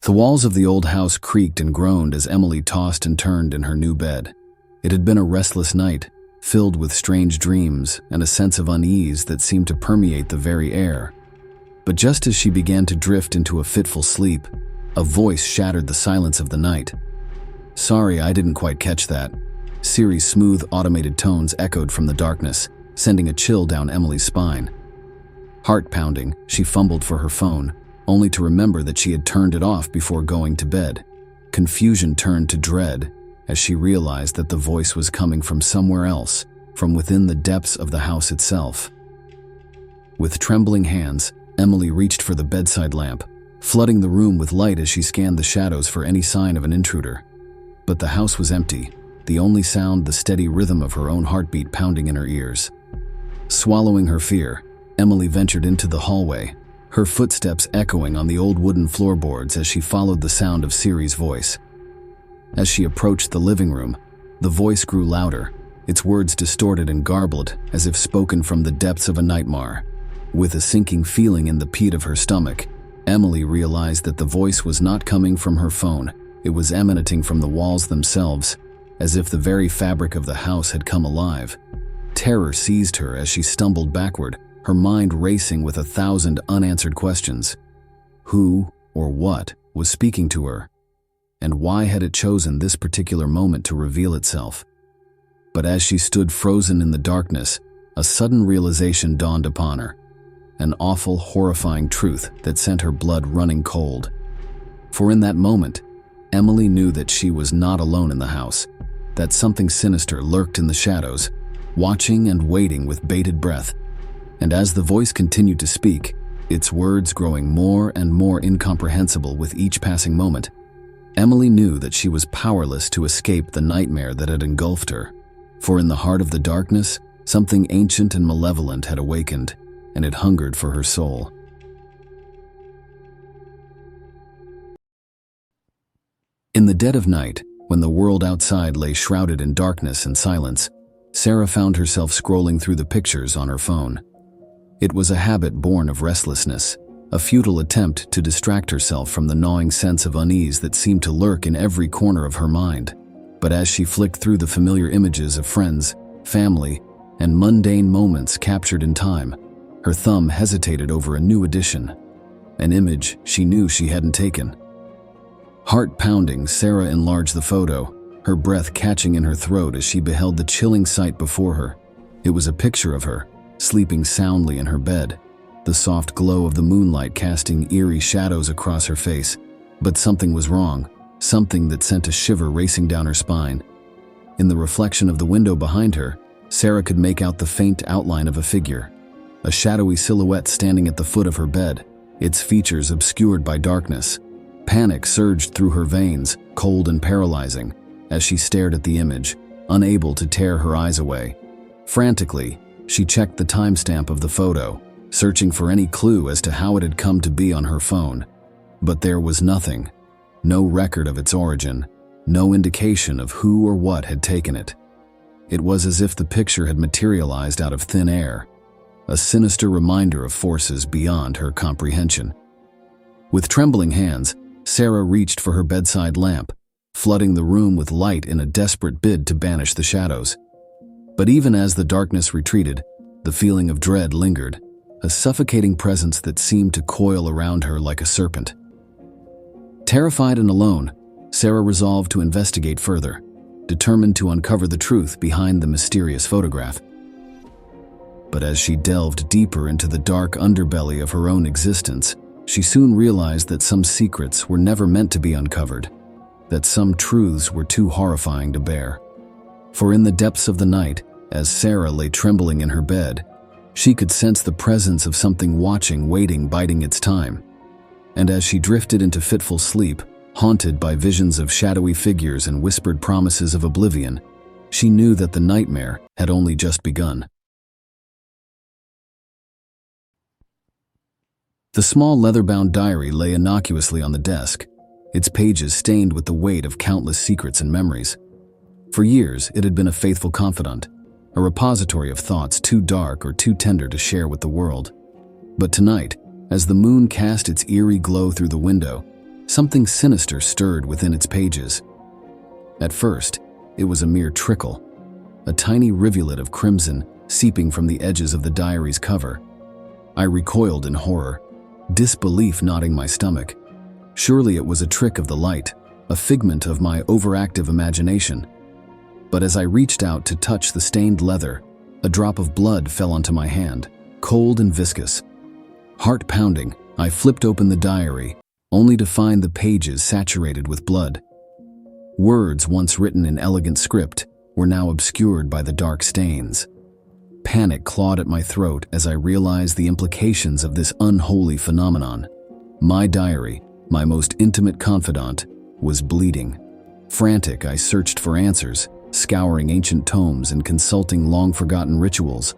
The walls of the old house creaked and groaned as Emily tossed and turned in her new bed. It had been a restless night, filled with strange dreams and a sense of unease that seemed to permeate the very air. But just as she began to drift into a fitful sleep, a voice shattered the silence of the night. "Sorry, I didn't quite catch that." Siri's smooth, automated tones echoed from the darkness, sending a chill down Emily's spine. Heart pounding, she fumbled for her phone, only to remember that she had turned it off before going to bed. Confusion turned to dread as she realized that the voice was coming from somewhere else, from within the depths of the house itself. With trembling hands, Emily reached for the bedside lamp, flooding the room with light as she scanned the shadows for any sign of an intruder. But the house was empty, the only sound the steady rhythm of her own heartbeat pounding in her ears. Swallowing her fear, Emily ventured into the hallway, her footsteps echoing on the old wooden floorboards as she followed the sound of Siri's voice. As she approached the living room, the voice grew louder, its words distorted and garbled as if spoken from the depths of a nightmare. With a sinking feeling in the pit of her stomach, Emily realized that the voice was not coming from her phone. It was emanating from the walls themselves, as if the very fabric of the house had come alive. Terror seized her as she stumbled backward, her mind racing with 1,000 unanswered questions. Who or what was speaking to her? And why had it chosen this particular moment to reveal itself? But as she stood frozen in the darkness, a sudden realization dawned upon her. An awful, horrifying truth that sent her blood running cold. For in that moment, Emily knew that she was not alone in the house, that something sinister lurked in the shadows, watching and waiting with bated breath. And as the voice continued to speak, its words growing more and more incomprehensible with each passing moment, Emily knew that she was powerless to escape the nightmare that had engulfed her. For in the heart of the darkness, something ancient and malevolent had awakened, and it hungered for her soul. In the dead of night, when the world outside lay shrouded in darkness and silence, Sarah found herself scrolling through the pictures on her phone. It was a habit born of restlessness, a futile attempt to distract herself from the gnawing sense of unease that seemed to lurk in every corner of her mind. But as she flicked through the familiar images of friends, family, and mundane moments captured in time, her thumb hesitated over a new addition, an image she knew she hadn't taken. Heart pounding, Sarah enlarged the photo, her breath catching in her throat as she beheld the chilling sight before her. It was a picture of her, sleeping soundly in her bed, the soft glow of the moonlight casting eerie shadows across her face. But something was wrong, something that sent a shiver racing down her spine. In the reflection of the window behind her, Sarah could make out the faint outline of a figure, a shadowy silhouette standing at the foot of her bed, its features obscured by darkness. Panic surged through her veins, cold and paralyzing, as she stared at the image, unable to tear her eyes away. Frantically, she checked the timestamp of the photo, searching for any clue as to how it had come to be on her phone. But there was nothing, no record of its origin, no indication of who or what had taken it. It was as if the picture had materialized out of thin air, a sinister reminder of forces beyond her comprehension. With trembling hands, Sarah reached for her bedside lamp, flooding the room with light in a desperate bid to banish the shadows. But even as the darkness retreated, the feeling of dread lingered, a suffocating presence that seemed to coil around her like a serpent. Terrified and alone, Sarah resolved to investigate further, determined to uncover the truth behind the mysterious photograph. But as she delved deeper into the dark underbelly of her own existence, she soon realized that some secrets were never meant to be uncovered, that some truths were too horrifying to bear. For in the depths of the night, as Sarah lay trembling in her bed, she could sense the presence of something watching, waiting, biding its time. And as she drifted into fitful sleep, haunted by visions of shadowy figures and whispered promises of oblivion, she knew that the nightmare had only just begun. The small leather-bound diary lay innocuously on the desk, its pages stained with the weight of countless secrets and memories. For years, it had been a faithful confidant, a repository of thoughts too dark or too tender to share with the world. But tonight, as the moon cast its eerie glow through the window, something sinister stirred within its pages. At first, it was a mere trickle, a tiny rivulet of crimson seeping from the edges of the diary's cover. I recoiled in horror, disbelief knotting my stomach. Surely it was a trick of the light, a figment of my overactive imagination. But as I reached out to touch the stained leather, a drop of blood fell onto my hand, cold and viscous. Heart pounding, I flipped open the diary, only to find the pages saturated with blood. Words once written in elegant script were now obscured by the dark stains. Panic clawed at my throat as I realized the implications of this unholy phenomenon. My diary, my most intimate confidant, was bleeding. Frantic, I searched for answers, scouring ancient tomes and consulting long-forgotten rituals.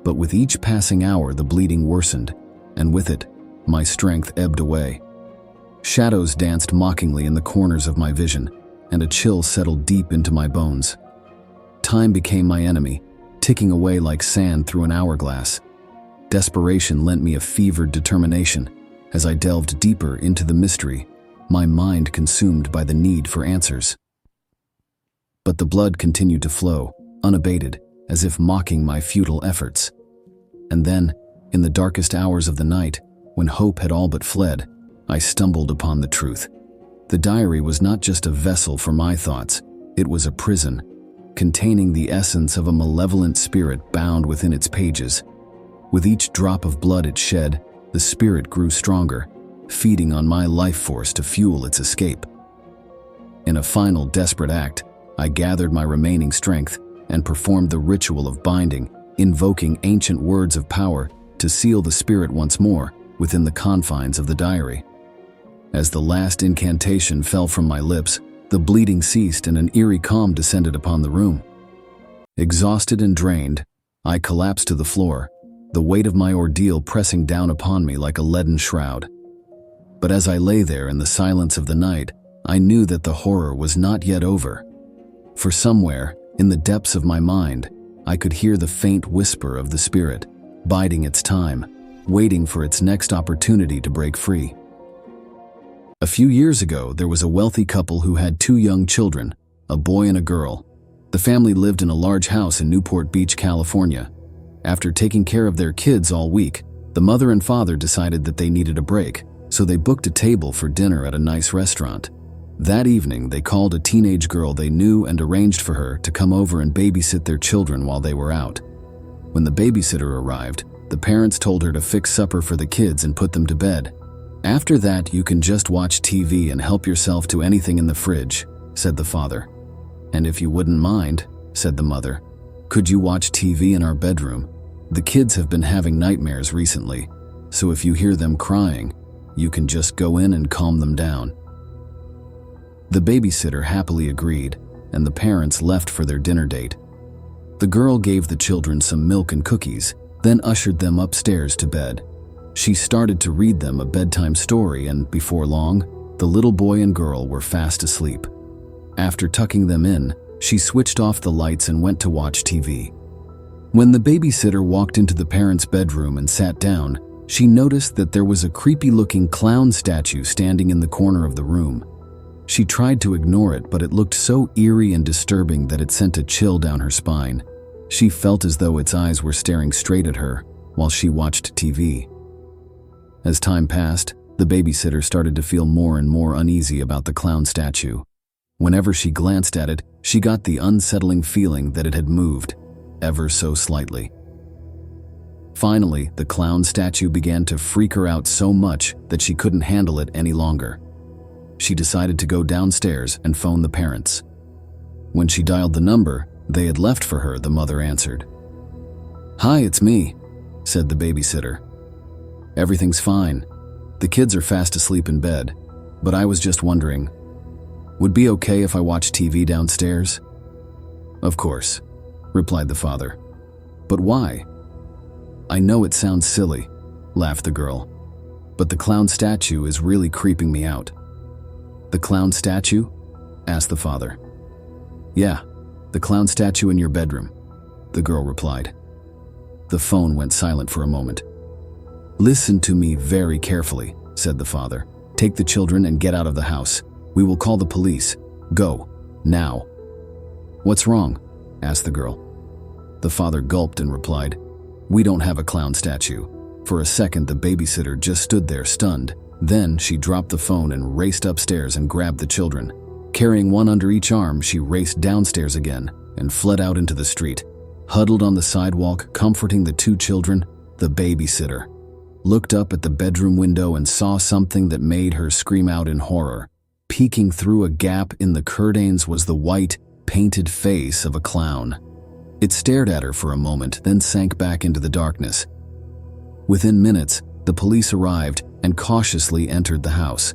But with each passing hour, the bleeding worsened, and with it, my strength ebbed away. Shadows danced mockingly in the corners of my vision, and a chill settled deep into my bones. Time became my enemy, ticking away like sand through an hourglass. Desperation lent me a fevered determination as I delved deeper into the mystery, my mind consumed by the need for answers. But the blood continued to flow, unabated, as if mocking my futile efforts. And then, in the darkest hours of the night, when hope had all but fled, I stumbled upon the truth. The diary was not just a vessel for my thoughts, it was a prison, containing the essence of a malevolent spirit bound within its pages. With each drop of blood it shed, the spirit grew stronger, feeding on my life force to fuel its escape. In a final desperate act, I gathered my remaining strength and performed the ritual of binding, invoking ancient words of power to seal the spirit once more within the confines of the diary. As the last incantation fell from my lips, the bleeding ceased and an eerie calm descended upon the room. Exhausted and drained, I collapsed to the floor, the weight of my ordeal pressing down upon me like a leaden shroud. But as I lay there in the silence of the night, I knew that the horror was not yet over. For somewhere, in the depths of my mind, I could hear the faint whisper of the spirit, biding its time, waiting for its next opportunity to break free. A few years ago, there was a wealthy couple who had 2 young children, a boy and a girl. The family lived in a large house in Newport Beach, California. After taking care of their kids all week, the mother and father decided that they needed a break, so they booked a table for dinner at a nice restaurant. That evening, they called a teenage girl they knew and arranged for her to come over and babysit their children while they were out. When the babysitter arrived, the parents told her to fix supper for the kids and put them to bed. "After that, you can just watch TV and help yourself to anything in the fridge," said the father. "And if you wouldn't mind," said the mother, "could you watch TV in our bedroom? The kids have been having nightmares recently, so if you hear them crying, you can just go in and calm them down." The babysitter happily agreed, and the parents left for their dinner date. The girl gave the children some milk and cookies, then ushered them upstairs to bed. She started to read them a bedtime story, and before long, the little boy and girl were fast asleep. After tucking them in, she switched off the lights and went to watch TV. When the babysitter walked into the parents' bedroom and sat down, she noticed that there was a creepy-looking clown statue standing in the corner of the room. She tried to ignore it, but it looked so eerie and disturbing that it sent a chill down her spine. She felt as though its eyes were staring straight at her while she watched TV. As time passed, the babysitter started to feel more and more uneasy about the clown statue. Whenever she glanced at it, she got the unsettling feeling that it had moved, ever so slightly. Finally, the clown statue began to freak her out so much that she couldn't handle it any longer. She decided to go downstairs and phone the parents. When she dialed the number they had left for her, the mother answered. "Hi, it's me," said the babysitter. "Everything's fine. The kids are fast asleep in bed, but I was just wondering, would it be okay if I watch TV downstairs?" "Of course," replied the father. "But why?" "I know it sounds silly," laughed the girl, "but the clown statue is really creeping me out." "The clown statue?" asked the father. "Yeah, the clown statue in your bedroom," the girl replied. The phone went silent for a moment. "Listen to me very carefully," said the father. Take the children and get out of the house. We will call the police. Go. Now." "What's wrong?" asked the girl. The father gulped and replied, "We don't have a clown statue." For a second, the babysitter just stood there stunned. Then she dropped the phone and raced upstairs and grabbed the children. Carrying one under each arm, she raced downstairs again and fled out into the street. Huddled on the sidewalk, comforting the two children, the babysitter looked up at the bedroom window and saw something that made her scream out in horror. Peeking through a gap in the curtains was the white, painted face of a clown. It stared at her for a moment, then sank back into the darkness. Within minutes, the police arrived and cautiously entered the house.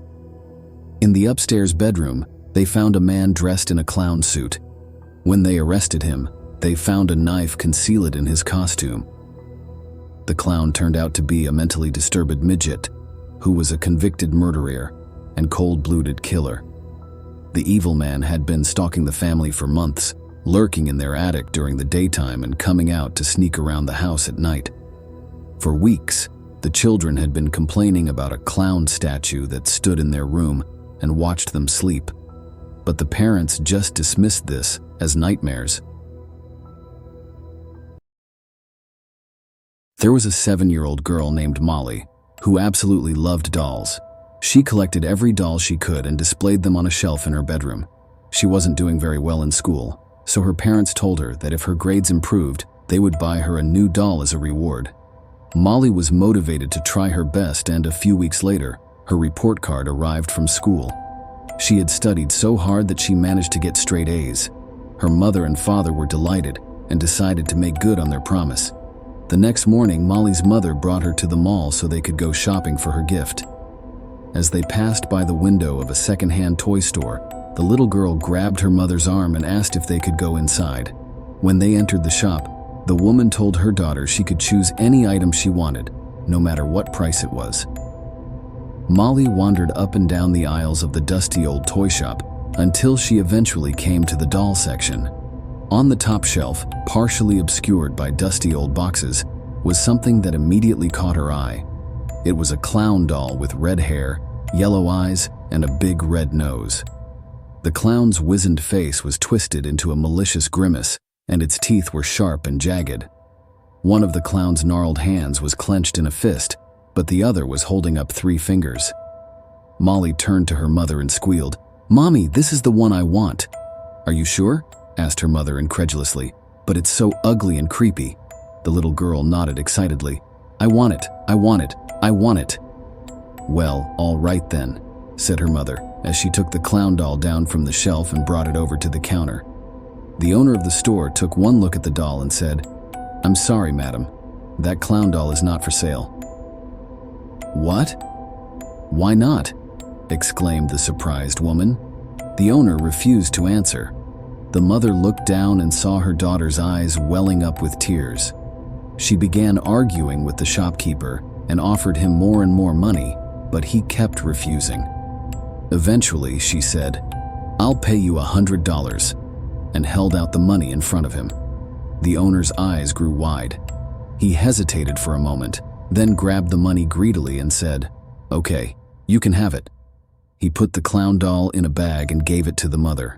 In the upstairs bedroom, they found a man dressed in a clown suit. When they arrested him, they found a knife concealed in his costume. The clown turned out to be a mentally disturbed midget who was a convicted murderer and cold-blooded killer. The evil man had been stalking the family for months, lurking in their attic during the daytime and coming out to sneak around the house at night. For weeks, the children had been complaining about a clown statue that stood in their room and watched them sleep. But the parents just dismissed this as nightmares. There was a 7-year-old girl named Molly who absolutely loved dolls. She collected every doll she could and displayed them on a shelf in her bedroom. She wasn't doing very well in school, so her parents told her that if her grades improved, they would buy her a new doll as a reward. Molly was motivated to try her best, and a few weeks later, her report card arrived from school. She had studied so hard that she managed to get straight A's. Her mother and father were delighted and decided to make good on their promise. The next morning, Molly's mother brought her to the mall so they could go shopping for her gift. As they passed by the window of a second-hand toy store, the little girl grabbed her mother's arm and asked if they could go inside. When they entered the shop, the woman told her daughter she could choose any item she wanted, no matter what price it was. Molly wandered up and down the aisles of the dusty old toy shop until she eventually came to the doll section. On the top shelf, partially obscured by dusty old boxes, was something that immediately caught her eye. It was a clown doll with red hair, yellow eyes, and a big red nose. The clown's wizened face was twisted into a malicious grimace, and its teeth were sharp and jagged. One of the clown's gnarled hands was clenched in a fist, but the other was holding up 3 fingers. Molly turned to her mother and squealed, "Mommy, this is the one I want." "Are you sure?" asked her mother incredulously. "But it's so ugly and creepy." The little girl nodded excitedly. "I want it, I want it, I want it." "Well, all right then," said her mother, as she took the clown doll down from the shelf and brought it over to the counter. The owner of the store took one look at the doll and said, "I'm sorry, madam. That clown doll is not for sale." "What? Why not?" exclaimed the surprised woman. The owner refused to answer. The mother looked down and saw her daughter's eyes welling up with tears. She began arguing with the shopkeeper and offered him more and more money, but he kept refusing. Eventually, she said, "I'll pay you $100, and held out the money in front of him. The owner's eyes grew wide. He hesitated for a moment, then grabbed the money greedily and said, "Okay, you can have it." He put the clown doll in a bag and gave it to the mother.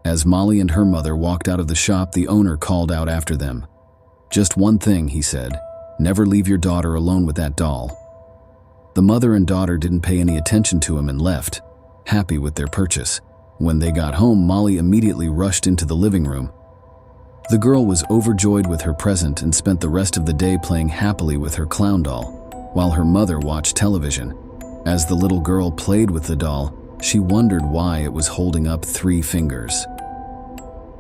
As Molly and her mother walked out of the shop, the owner called out after them. "Just one thing," he said, "never leave your daughter alone with that doll." The mother and daughter didn't pay any attention to him and left, happy with their purchase. When they got home, Molly immediately rushed into the living room. The girl was overjoyed with her present and spent the rest of the day playing happily with her clown doll, while her mother watched television. As the little girl played with the doll, she wondered why it was holding up 3 fingers.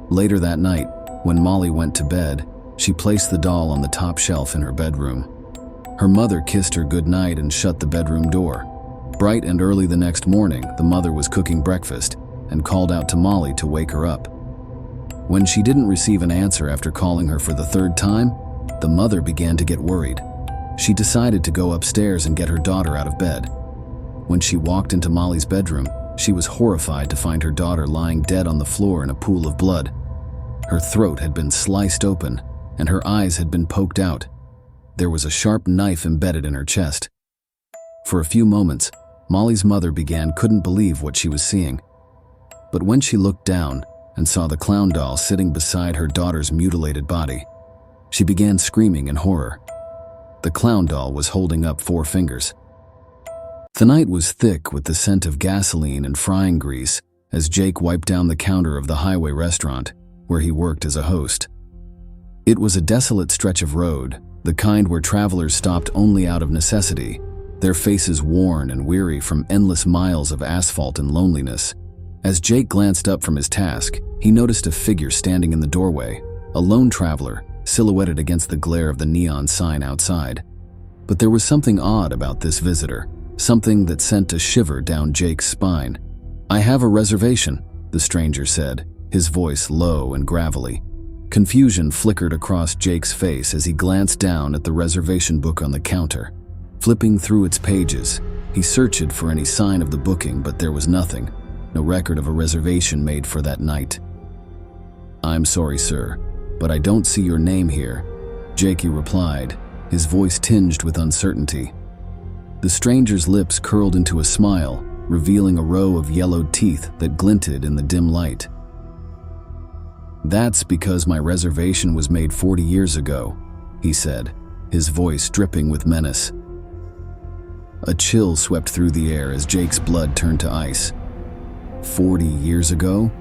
Later that night, when Molly went to bed, she placed the doll on the top shelf in her bedroom. Her mother kissed her goodnight and shut the bedroom door. Bright and early the next morning, the mother was cooking breakfast and called out to Molly to wake her up. When she didn't receive an answer after calling her for the 3rd time, the mother began to get worried. She decided to go upstairs and get her daughter out of bed. When she walked into Molly's bedroom, she was horrified to find her daughter lying dead on the floor in a pool of blood. Her throat had been sliced open, and her eyes had been poked out. There was a sharp knife embedded in her chest. For a few moments, Molly's mother couldn't believe what she was seeing. But when she looked down and saw the clown doll sitting beside her daughter's mutilated body, she began screaming in horror. The clown doll was holding up 4 fingers. The night was thick with the scent of gasoline and frying grease as Jake wiped down the counter of the highway restaurant where he worked as a host. It was a desolate stretch of road, the kind where travelers stopped only out of necessity, their faces worn and weary from endless miles of asphalt and loneliness. As Jake glanced up from his task, he noticed a figure standing in the doorway, a lone traveler, silhouetted against the glare of the neon sign outside. But there was something odd about this visitor, something that sent a shiver down Jake's spine. "I have a reservation," the stranger said, his voice low and gravelly. Confusion flickered across Jake's face as he glanced down at the reservation book on the counter. Flipping through its pages, he searched for any sign of the booking, but there was nothing, no record of a reservation made for that night. "I'm sorry, sir, but I don't see your name here," Jakey replied, his voice tinged with uncertainty. The stranger's lips curled into a smile, revealing a row of yellowed teeth that glinted in the dim light. "That's because my reservation was made 40 years ago," he said, his voice dripping with menace. A chill swept through the air as Jake's blood turned to ice. 40 years ago?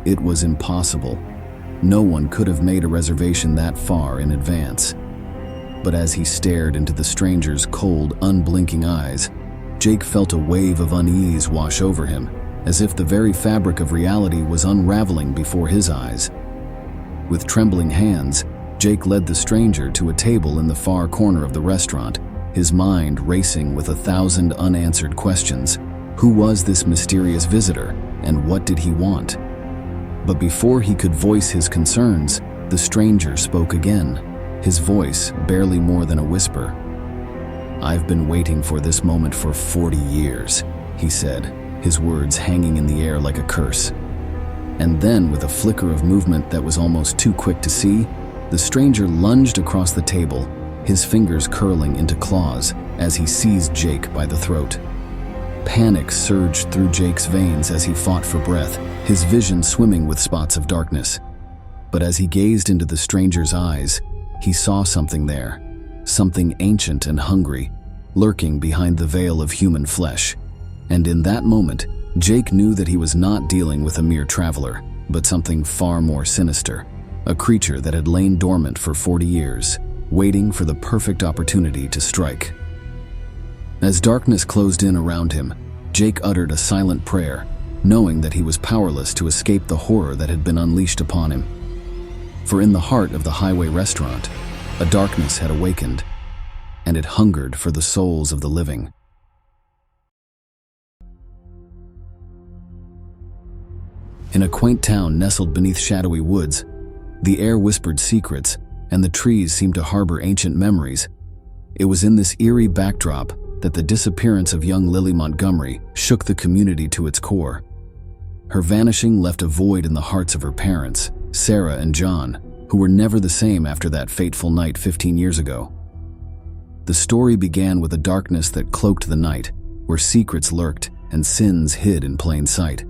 It was impossible. No one could have made a reservation that far in advance. But as he stared into the stranger's cold, unblinking eyes, Jake felt a wave of unease wash over him, as if the very fabric of reality was unraveling before his eyes. With trembling hands, Jake led the stranger to a table in the far corner of the restaurant, his mind racing with 1,000 unanswered questions. Who was this mysterious visitor, and what did he want? But before he could voice his concerns, the stranger spoke again, his voice barely more than a whisper. "I've been waiting for this moment for 40 years, he said, his words hanging in the air like a curse. And then, with a flicker of movement that was almost too quick to see, the stranger lunged across the table, his fingers curling into claws as he seized Jake by the throat. Panic surged through Jake's veins as he fought for breath, his vision swimming with spots of darkness. But as he gazed into the stranger's eyes, he saw something there, something ancient and hungry, lurking behind the veil of human flesh. And in that moment, Jake knew that he was not dealing with a mere traveler, but something far more sinister, a creature that had lain dormant for 40 years, waiting for the perfect opportunity to strike. As darkness closed in around him, Jake uttered a silent prayer, knowing that he was powerless to escape the horror that had been unleashed upon him. For in the heart of the highway restaurant, a darkness had awakened, and it hungered for the souls of the living. In a quaint town nestled beneath shadowy woods, the air whispered secrets, and the trees seemed to harbor ancient memories. It was in this eerie backdrop that the disappearance of young Lily Montgomery shook the community to its core. Her vanishing left a void in the hearts of her parents, Sarah and John, who were never the same after that fateful night 15 years ago. The story began with a darkness that cloaked the night, where secrets lurked and sins hid in plain sight.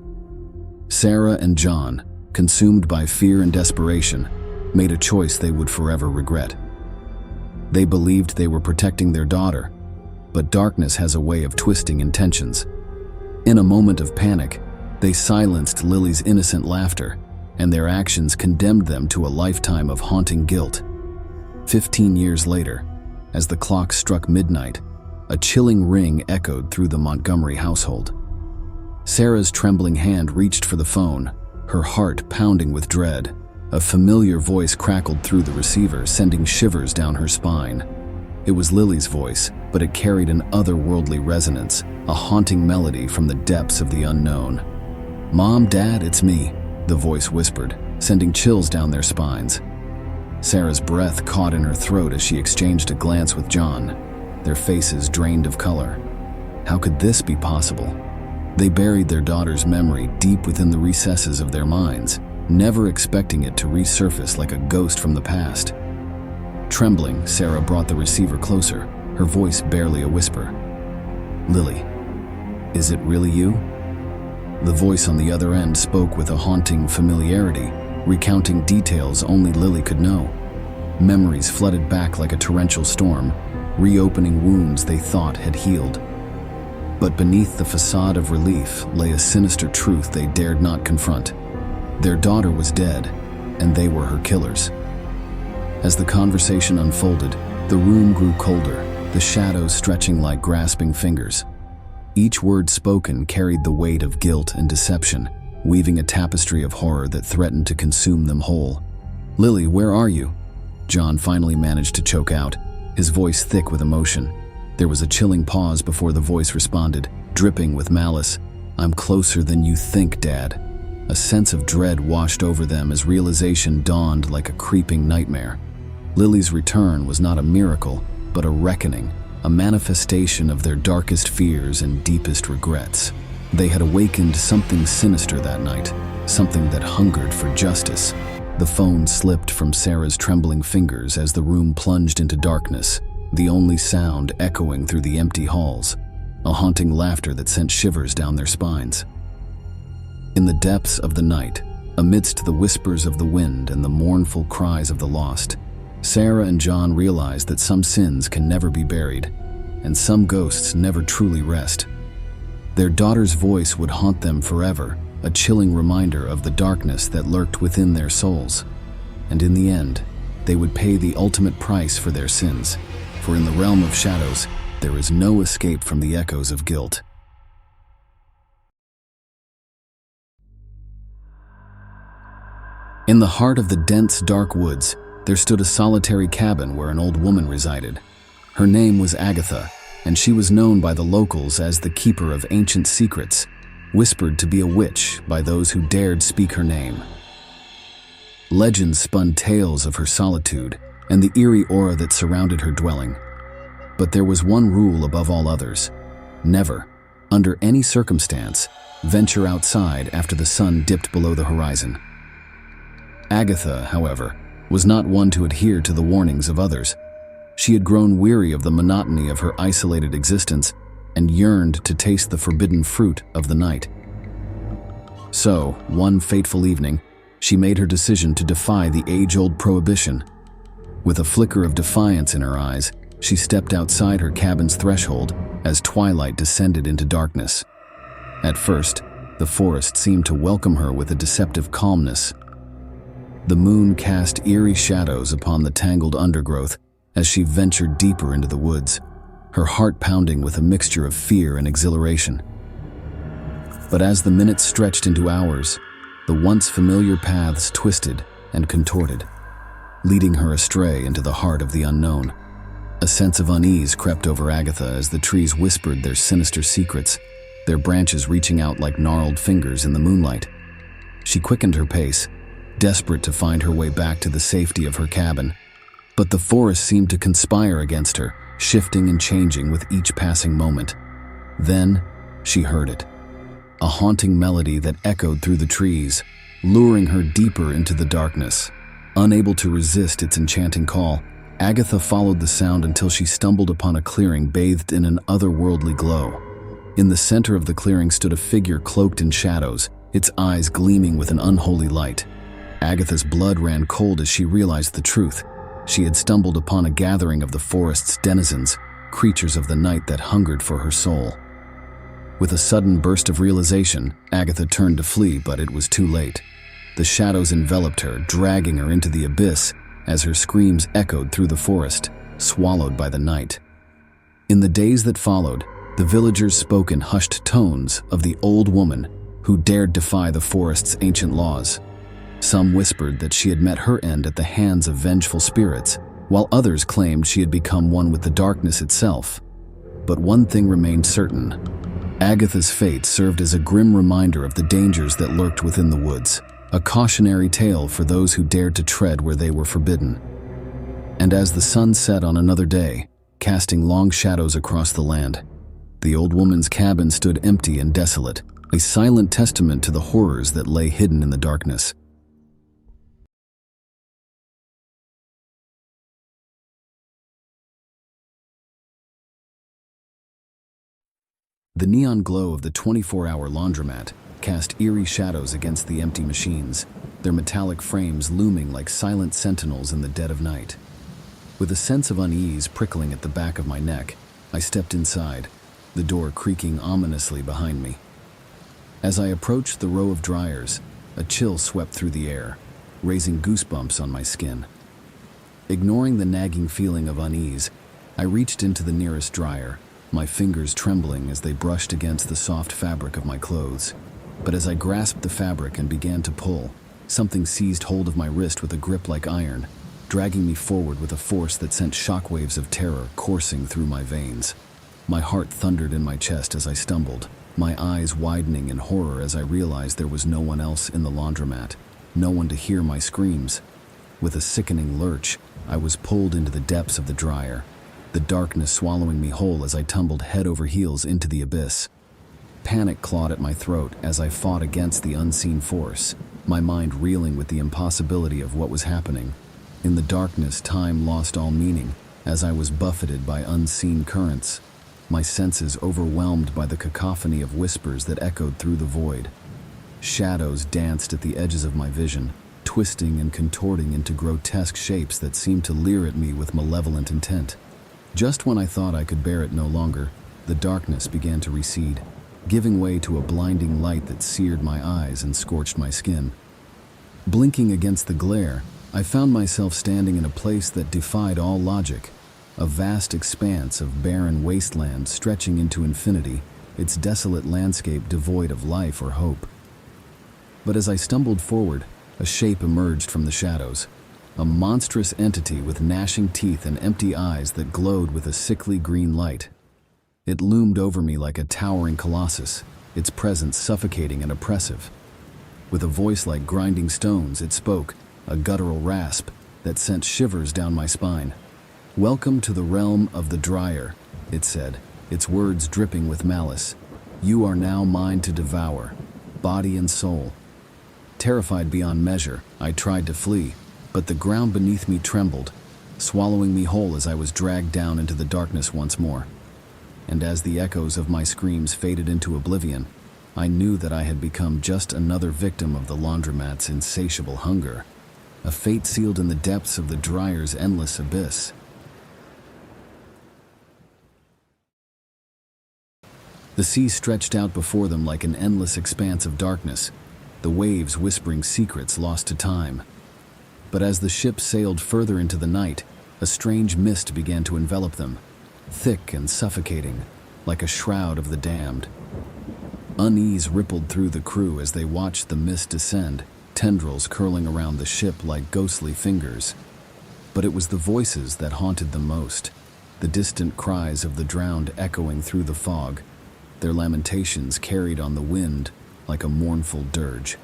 Sarah and John, consumed by fear and desperation, made a choice they would forever regret. They believed they were protecting their daughter, but darkness has a way of twisting intentions. In a moment of panic, they silenced Lily's innocent laughter, and their actions condemned them to a lifetime of haunting guilt. 15 years later, as the clock struck midnight, a chilling ring echoed through the Montgomery household. Sarah's trembling hand reached for the phone, her heart pounding with dread. A familiar voice crackled through the receiver, sending shivers down her spine. It was Lily's voice, but it carried an otherworldly resonance, a haunting melody from the depths of the unknown. "Mom, Dad, it's me," the voice whispered, sending chills down their spines. Sarah's breath caught in her throat as she exchanged a glance with John, their faces drained of color. How could this be possible? They buried their daughter's memory deep within the recesses of their minds, never expecting it to resurface like a ghost from the past. Trembling, Sarah brought the receiver closer, her voice barely a whisper. "Lily, is it really you?" The voice on the other end spoke with a haunting familiarity, recounting details only Lily could know. Memories flooded back like a torrential storm, reopening wounds they thought had healed. But beneath the facade of relief lay a sinister truth they dared not confront. Their daughter was dead, and they were her killers. As the conversation unfolded, the room grew colder, the shadows stretching like grasping fingers. Each word spoken carried the weight of guilt and deception, weaving a tapestry of horror that threatened to consume them whole. "Lily, where are you?" John finally managed to choke out, his voice thick with emotion. There was a chilling pause before the voice responded, dripping with malice. "I'm closer than you think, Dad." A sense of dread washed over them as realization dawned like a creeping nightmare. Lily's return was not a miracle, but a reckoning, a manifestation of their darkest fears and deepest regrets. They had awakened something sinister that night, something that hungered for justice. The phone slipped from Sarah's trembling fingers as the room plunged into darkness, the only sound echoing through the empty halls, a haunting laughter that sent shivers down their spines. In the depths of the night, amidst the whispers of the wind and the mournful cries of the lost, Sarah and John realized that some sins can never be buried, and some ghosts never truly rest. Their daughter's voice would haunt them forever, a chilling reminder of the darkness that lurked within their souls. And in the end, they would pay the ultimate price for their sins, for in the realm of shadows, there is no escape from the echoes of guilt. In the heart of the dense, dark woods, there stood a solitary cabin where an old woman resided. Her name was Agatha, and she was known by the locals as the keeper of ancient secrets, whispered to be a witch by those who dared speak her name. Legends spun tales of her solitude and the eerie aura that surrounded her dwelling. But there was one rule above all others: never, under any circumstance, venture outside after the sun dipped below the horizon. Agatha, however, was not one to adhere to the warnings of others. She had grown weary of the monotony of her isolated existence and yearned to taste the forbidden fruit of the night. So, one fateful evening, she made her decision to defy the age-old prohibition. With a flicker of defiance in her eyes, she stepped outside her cabin's threshold as twilight descended into darkness. At first, the forest seemed to welcome her with a deceptive calmness. The moon cast eerie shadows upon the tangled undergrowth as she ventured deeper into the woods, her heart pounding with a mixture of fear and exhilaration. But as the minutes stretched into hours, the once familiar paths twisted and contorted, leading her astray into the heart of the unknown. A sense of unease crept over Agatha as the trees whispered their sinister secrets, their branches reaching out like gnarled fingers in the moonlight. She quickened her pace, desperate to find her way back to the safety of her cabin. But the forest seemed to conspire against her, shifting and changing with each passing moment. Then, she heard it. A haunting melody that echoed through the trees, luring her deeper into the darkness. Unable to resist its enchanting call, Agatha followed the sound until she stumbled upon a clearing bathed in an otherworldly glow. In the center of the clearing stood a figure cloaked in shadows, its eyes gleaming with an unholy light. Agatha's blood ran cold as she realized the truth. She had stumbled upon a gathering of the forest's denizens, creatures of the night that hungered for her soul. With a sudden burst of realization, Agatha turned to flee, but it was too late. The shadows enveloped her, dragging her into the abyss as her screams echoed through the forest, swallowed by the night. In the days that followed, the villagers spoke in hushed tones of the old woman who dared defy the forest's ancient laws. Some whispered that she had met her end at the hands of vengeful spirits, while others claimed she had become one with the darkness itself. But one thing remained certain: Agatha's fate served as a grim reminder of the dangers that lurked within the woods, a cautionary tale for those who dared to tread where they were forbidden. And as the sun set on another day, casting long shadows across the land, the old woman's cabin stood empty and desolate, a silent testament to the horrors that lay hidden in the darkness. The neon glow of the 24-hour laundromat cast eerie shadows against the empty machines, their metallic frames looming like silent sentinels in the dead of night. With a sense of unease prickling at the back of my neck, I stepped inside, the door creaking ominously behind me. As I approached the row of dryers, a chill swept through the air, raising goosebumps on my skin. Ignoring the nagging feeling of unease, I reached into the nearest dryer, my fingers trembling as they brushed against the soft fabric of my clothes. But as I grasped the fabric and began to pull, something seized hold of my wrist with a grip like iron, dragging me forward with a force that sent shockwaves of terror coursing through my veins. My heart thundered in my chest as I stumbled, my eyes widening in horror as I realized there was no one else in the laundromat, no one to hear my screams. With a sickening lurch, I was pulled into the depths of the dryer, the darkness swallowing me whole as I tumbled head over heels into the abyss. Panic clawed at my throat as I fought against the unseen force, my mind reeling with the impossibility of what was happening. In the darkness, time lost all meaning as I was buffeted by unseen currents, my senses overwhelmed by the cacophony of whispers that echoed through the void. Shadows danced at the edges of my vision, twisting and contorting into grotesque shapes that seemed to leer at me with malevolent intent. Just when I thought I could bear it no longer, the darkness began to recede, giving way to a blinding light that seared my eyes and scorched my skin. Blinking against the glare, I found myself standing in a place that defied all logic, a vast expanse of barren wasteland stretching into infinity, its desolate landscape devoid of life or hope. But as I stumbled forward, a shape emerged from the shadows, a monstrous entity with gnashing teeth and empty eyes that glowed with a sickly green light. It loomed over me like a towering colossus, its presence suffocating and oppressive. With a voice like grinding stones, it spoke, a guttural rasp that sent shivers down my spine. "Welcome to the realm of the dryer," it said, its words dripping with malice. "You are now mine to devour, body and soul." Terrified beyond measure, I tried to flee, but the ground beneath me trembled, swallowing me whole as I was dragged down into the darkness once more. And as the echoes of my screams faded into oblivion, I knew that I had become just another victim of the laundromat's insatiable hunger, a fate sealed in the depths of the dryer's endless abyss. The sea stretched out before them like an endless expanse of darkness, the waves whispering secrets lost to time. But as the ship sailed further into the night, a strange mist began to envelop them, thick and suffocating, like a shroud of the damned. Unease rippled through the crew as they watched the mist descend, tendrils curling around the ship like ghostly fingers. But it was the voices that haunted them most, the distant cries of the drowned echoing through the fog, their lamentations carried on the wind like a mournful dirge.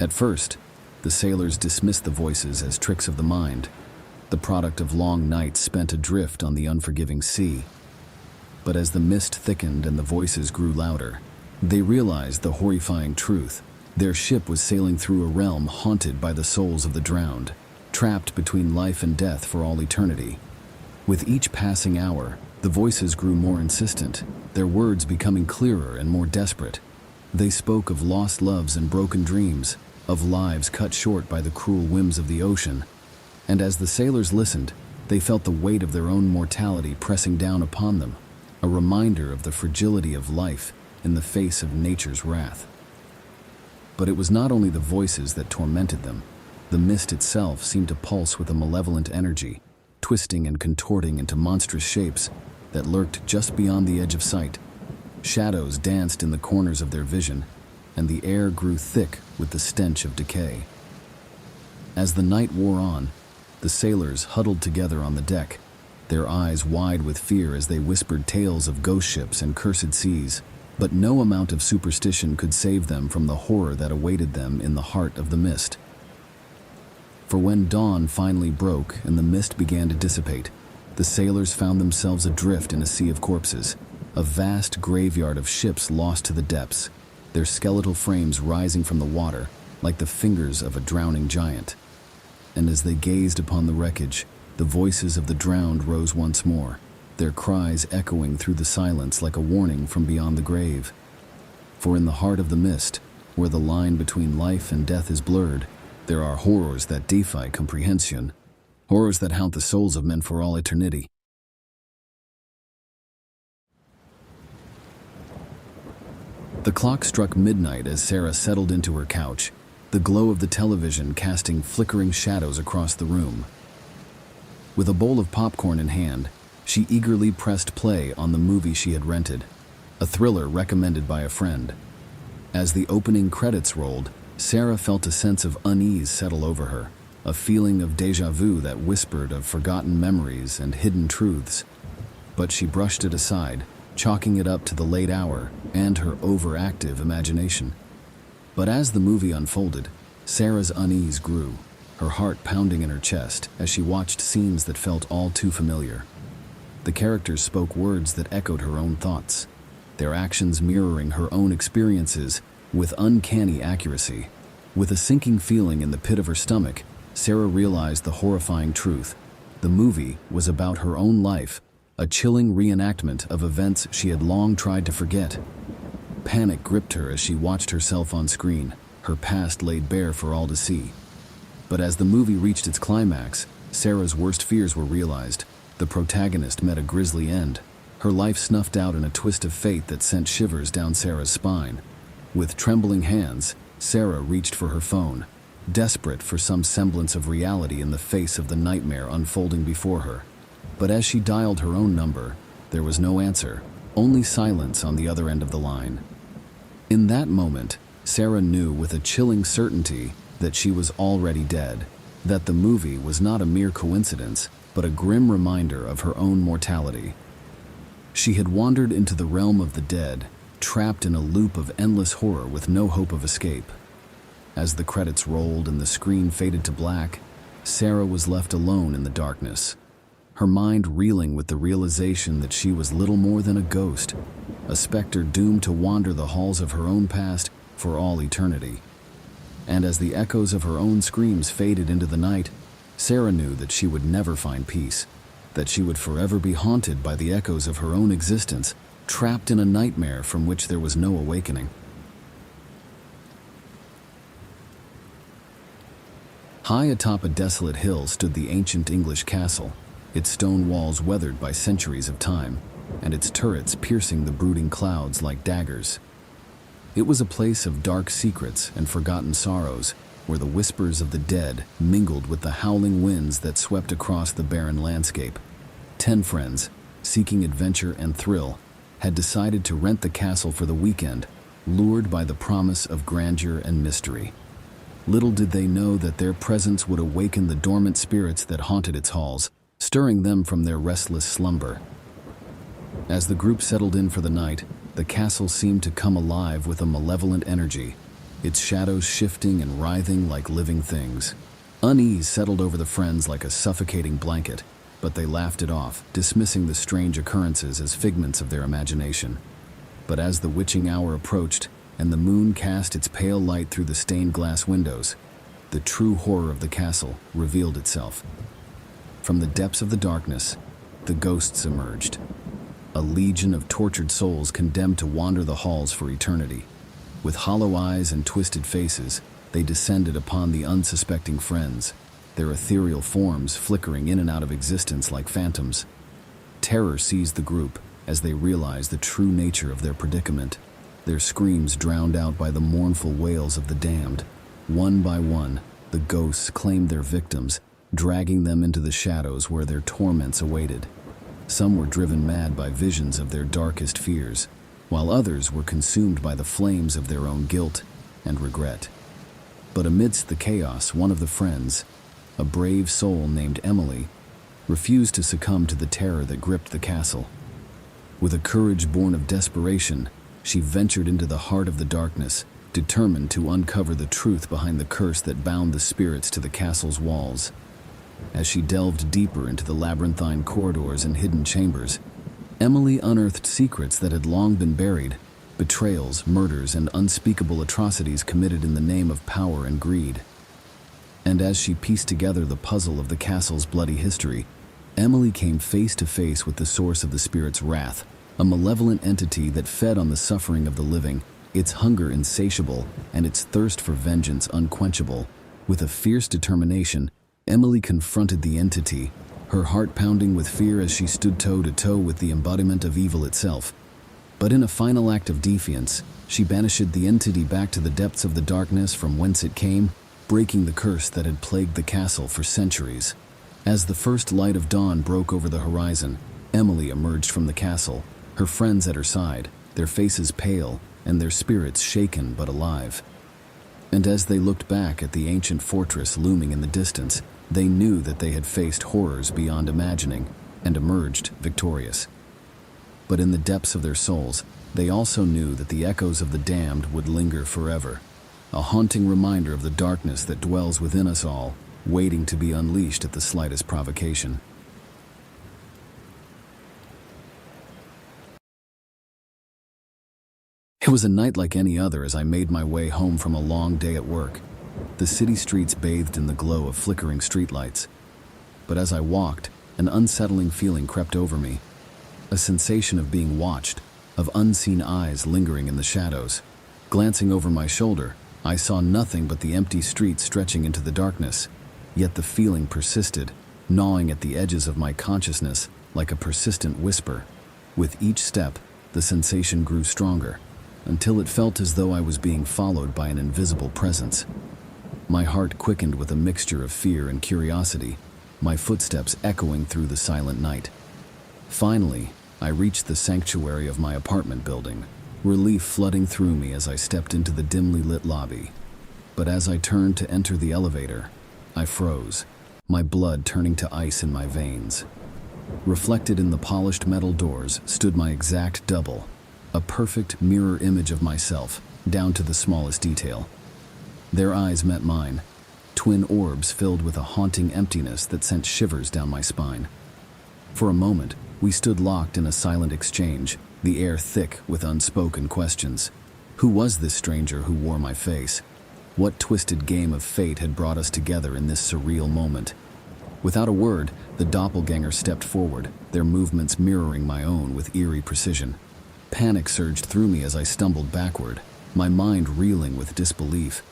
At first, the sailors dismissed the voices as tricks of the mind, the product of long nights spent adrift on the unforgiving sea. But as the mist thickened and the voices grew louder, they realized the horrifying truth. Their ship was sailing through a realm haunted by the souls of the drowned, trapped between life and death for all eternity. With each passing hour, the voices grew more insistent, their words becoming clearer and more desperate. They spoke of lost loves and broken dreams, of lives cut short by the cruel whims of the ocean. And as the sailors listened, they felt the weight of their own mortality pressing down upon them, a reminder of the fragility of life in the face of nature's wrath. But it was not only the voices that tormented them. The mist itself seemed to pulse with a malevolent energy, twisting and contorting into monstrous shapes that lurked just beyond the edge of sight. Shadows danced in the corners of their vision, and the air grew thick with the stench of decay. As the night wore on, the sailors huddled together on the deck, their eyes wide with fear as they whispered tales of ghost ships and cursed seas. But no amount of superstition could save them from the horror that awaited them in the heart of the mist. For when dawn finally broke and the mist began to dissipate, the sailors found themselves adrift in a sea of corpses, a vast graveyard of ships lost to the depths, their skeletal frames rising from the water like the fingers of a drowning giant. And as they gazed upon the wreckage, the voices of the drowned rose once more, their cries echoing through the silence like a warning from beyond the grave. For in the heart of the mist, where the line between life and death is blurred, there are horrors that defy comprehension, horrors that haunt the souls of men for all eternity. The clock struck midnight as Sarah settled into her couch, the glow of the television casting flickering shadows across the room. With a bowl of popcorn in hand, she eagerly pressed play on the movie she had rented, a thriller recommended by a friend. As the opening credits rolled, Sarah felt a sense of unease settle over her, a feeling of déjà vu that whispered of forgotten memories and hidden truths. But she brushed it aside, chalking it up to the late hour and her overactive imagination. But as the movie unfolded, Sarah's unease grew, her heart pounding in her chest as she watched scenes that felt all too familiar. The characters spoke words that echoed her own thoughts, their actions mirroring her own experiences with uncanny accuracy. With a sinking feeling in the pit of her stomach, Sarah realized the horrifying truth. The movie was about her own life, a chilling reenactment of events she had long tried to forget. Panic gripped her as she watched herself on screen, her past laid bare for all to see. But as the movie reached its climax, Sarah's worst fears were realized. The protagonist met a grisly end, her life snuffed out in a twist of fate that sent shivers down Sarah's spine. With trembling hands, Sarah reached for her phone, desperate for some semblance of reality in the face of the nightmare unfolding before her. But as she dialed her own number, there was no answer, only silence on the other end of the line. In that moment, Sarah knew with a chilling certainty that she was already dead, that the movie was not a mere coincidence, but a grim reminder of her own mortality. She had wandered into the realm of the dead, trapped in a loop of endless horror with no hope of escape. As the credits rolled and the screen faded to black, Sarah was left alone in the darkness, her mind reeling with the realization that she was little more than a ghost, a specter doomed to wander the halls of her own past for all eternity. And as the echoes of her own screams faded into the night, Sarah knew that she would never find peace, that she would forever be haunted by the echoes of her own existence, trapped in a nightmare from which there was no awakening. High atop a desolate hill stood the ancient English castle, its stone walls weathered by centuries of time, and its turrets piercing the brooding clouds like daggers. It was a place of dark secrets and forgotten sorrows, where the whispers of the dead mingled with the howling winds that swept across the barren landscape. 10 friends, seeking adventure and thrill, had decided to rent the castle for the weekend, lured by the promise of grandeur and mystery. Little did they know that their presence would awaken the dormant spirits that haunted its halls, stirring them from their restless slumber. As the group settled in for the night, the castle seemed to come alive with a malevolent energy, its shadows shifting and writhing like living things. Unease settled over the friends like a suffocating blanket, but they laughed it off, dismissing the strange occurrences as figments of their imagination. But as the witching hour approached, and the moon cast its pale light through the stained glass windows, the true horror of the castle revealed itself. From the depths of the darkness, the ghosts emerged, a legion of tortured souls condemned to wander the halls for eternity. With hollow eyes and twisted faces, they descended upon the unsuspecting friends, their ethereal forms flickering in and out of existence like phantoms. Terror seized the group as they realized the true nature of their predicament, their screams drowned out by the mournful wails of the damned. One by one, the ghosts claimed their victims, dragging them into the shadows where their torments awaited. Some were driven mad by visions of their darkest fears, while others were consumed by the flames of their own guilt and regret. But amidst the chaos, one of the friends, a brave soul named Emily, refused to succumb to the terror that gripped the castle. With a courage born of desperation, she ventured into the heart of the darkness, determined to uncover the truth behind the curse that bound the spirits to the castle's walls. As she delved deeper into the labyrinthine corridors and hidden chambers, Emily unearthed secrets that had long been buried, betrayals, murders, and unspeakable atrocities committed in the name of power and greed. And as she pieced together the puzzle of the castle's bloody history, Emily came face to face with the source of the spirit's wrath, a malevolent entity that fed on the suffering of the living, its hunger insatiable and its thirst for vengeance unquenchable. With a fierce determination, Emily confronted the entity, her heart pounding with fear as she stood toe-to-toe with the embodiment of evil itself. But in a final act of defiance, she banished the entity back to the depths of the darkness from whence it came, breaking the curse that had plagued the castle for centuries. As the first light of dawn broke over the horizon, Emily emerged from the castle, her friends at her side, their faces pale and their spirits shaken but alive. And as they looked back at the ancient fortress looming in the distance, they knew that they had faced horrors beyond imagining and emerged victorious. But in the depths of their souls, they also knew that the echoes of the damned would linger forever, a haunting reminder of the darkness that dwells within us all, waiting to be unleashed at the slightest provocation. It was a night like any other as I made my way home from a long day at work. The city streets bathed in the glow of flickering streetlights. But as I walked, an unsettling feeling crept over me, a sensation of being watched, of unseen eyes lingering in the shadows. Glancing over my shoulder, I saw nothing but the empty street stretching into the darkness. Yet the feeling persisted, gnawing at the edges of my consciousness like a persistent whisper. With each step, the sensation grew stronger, until it felt as though I was being followed by an invisible presence. My heart quickened with a mixture of fear and curiosity, my footsteps echoing through the silent night. Finally, I reached the sanctuary of my apartment building, relief flooding through me as I stepped into the dimly lit lobby. But as I turned to enter the elevator, I froze, my blood turning to ice in my veins. Reflected in the polished metal doors stood my exact double, a perfect mirror image of myself, down to the smallest detail. Their eyes met mine, twin orbs filled with a haunting emptiness that sent shivers down my spine. For a moment, we stood locked in a silent exchange, the air thick with unspoken questions. Who was this stranger who wore my face? What twisted game of fate had brought us together in this surreal moment? Without a word, the doppelganger stepped forward, their movements mirroring my own with eerie precision. Panic surged through me as I stumbled backward, my mind reeling with disbelief.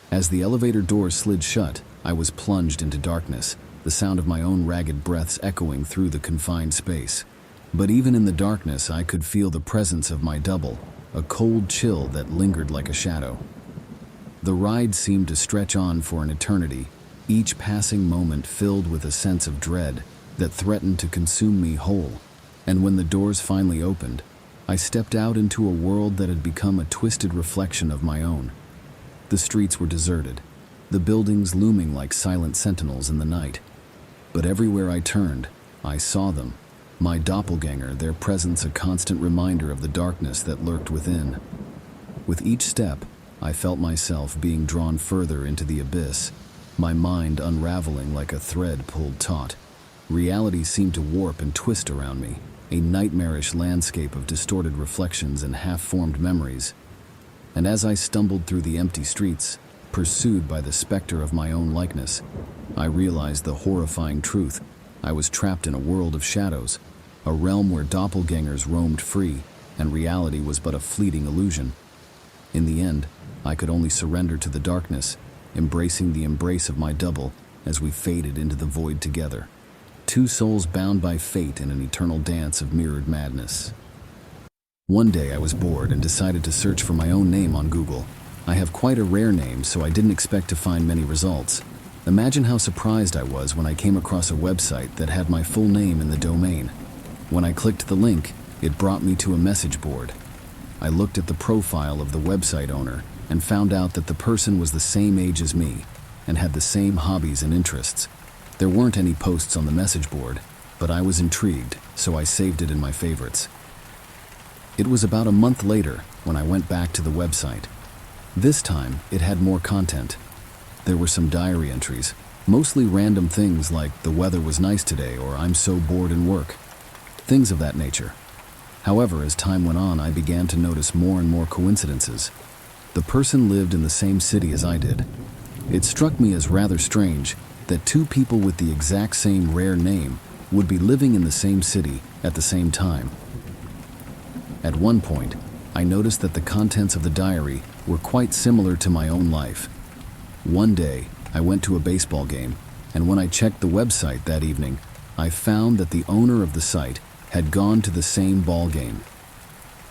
As the elevator doors slid shut, I was plunged into darkness, the sound of my own ragged breaths echoing through the confined space. But even in the darkness, I could feel the presence of my double, a cold chill that lingered like a shadow. The ride seemed to stretch on for an eternity, each passing moment filled with a sense of dread that threatened to consume me whole. And when the doors finally opened, I stepped out into a world that had become a twisted reflection of my own. The streets were deserted, the buildings looming like silent sentinels in the night. But everywhere I turned, I saw them, my doppelganger, their presence a constant reminder of the darkness that lurked within. With each step, I felt myself being drawn further into the abyss, my mind unraveling like a thread pulled taut. Reality seemed to warp and twist around me, a nightmarish landscape of distorted reflections and half-formed memories. And as I stumbled through the empty streets, pursued by the specter of my own likeness, I realized the horrifying truth. I was trapped in a world of shadows, a realm where doppelgangers roamed free, and reality was but a fleeting illusion. In the end, I could only surrender to the darkness, embracing the embrace of my double as we faded into the void together. Two souls bound by fate in an eternal dance of mirrored madness. One day I was bored and decided to search for my own name on Google. I have quite a rare name, so I didn't expect to find many results. Imagine how surprised I was when I came across a website that had my full name in the domain. When I clicked the link, it brought me to a message board. I looked at the profile of the website owner and found out that the person was the same age as me and had the same hobbies and interests. There weren't any posts on the message board, but I was intrigued, so I saved it in my favorites. It was about a month later when I went back to the website. This time, it had more content. There were some diary entries, mostly random things like "the weather was nice today" or "I'm so bored in work." Things of that nature. However, as time went on, I began to notice more and more coincidences. The person lived in the same city as I did. It struck me as rather strange that two people with the exact same rare name would be living in the same city at the same time. At one point, I noticed that the contents of the diary were quite similar to my own life. One day, I went to a baseball game, and when I checked the website that evening, I found that the owner of the site had gone to the same ball game.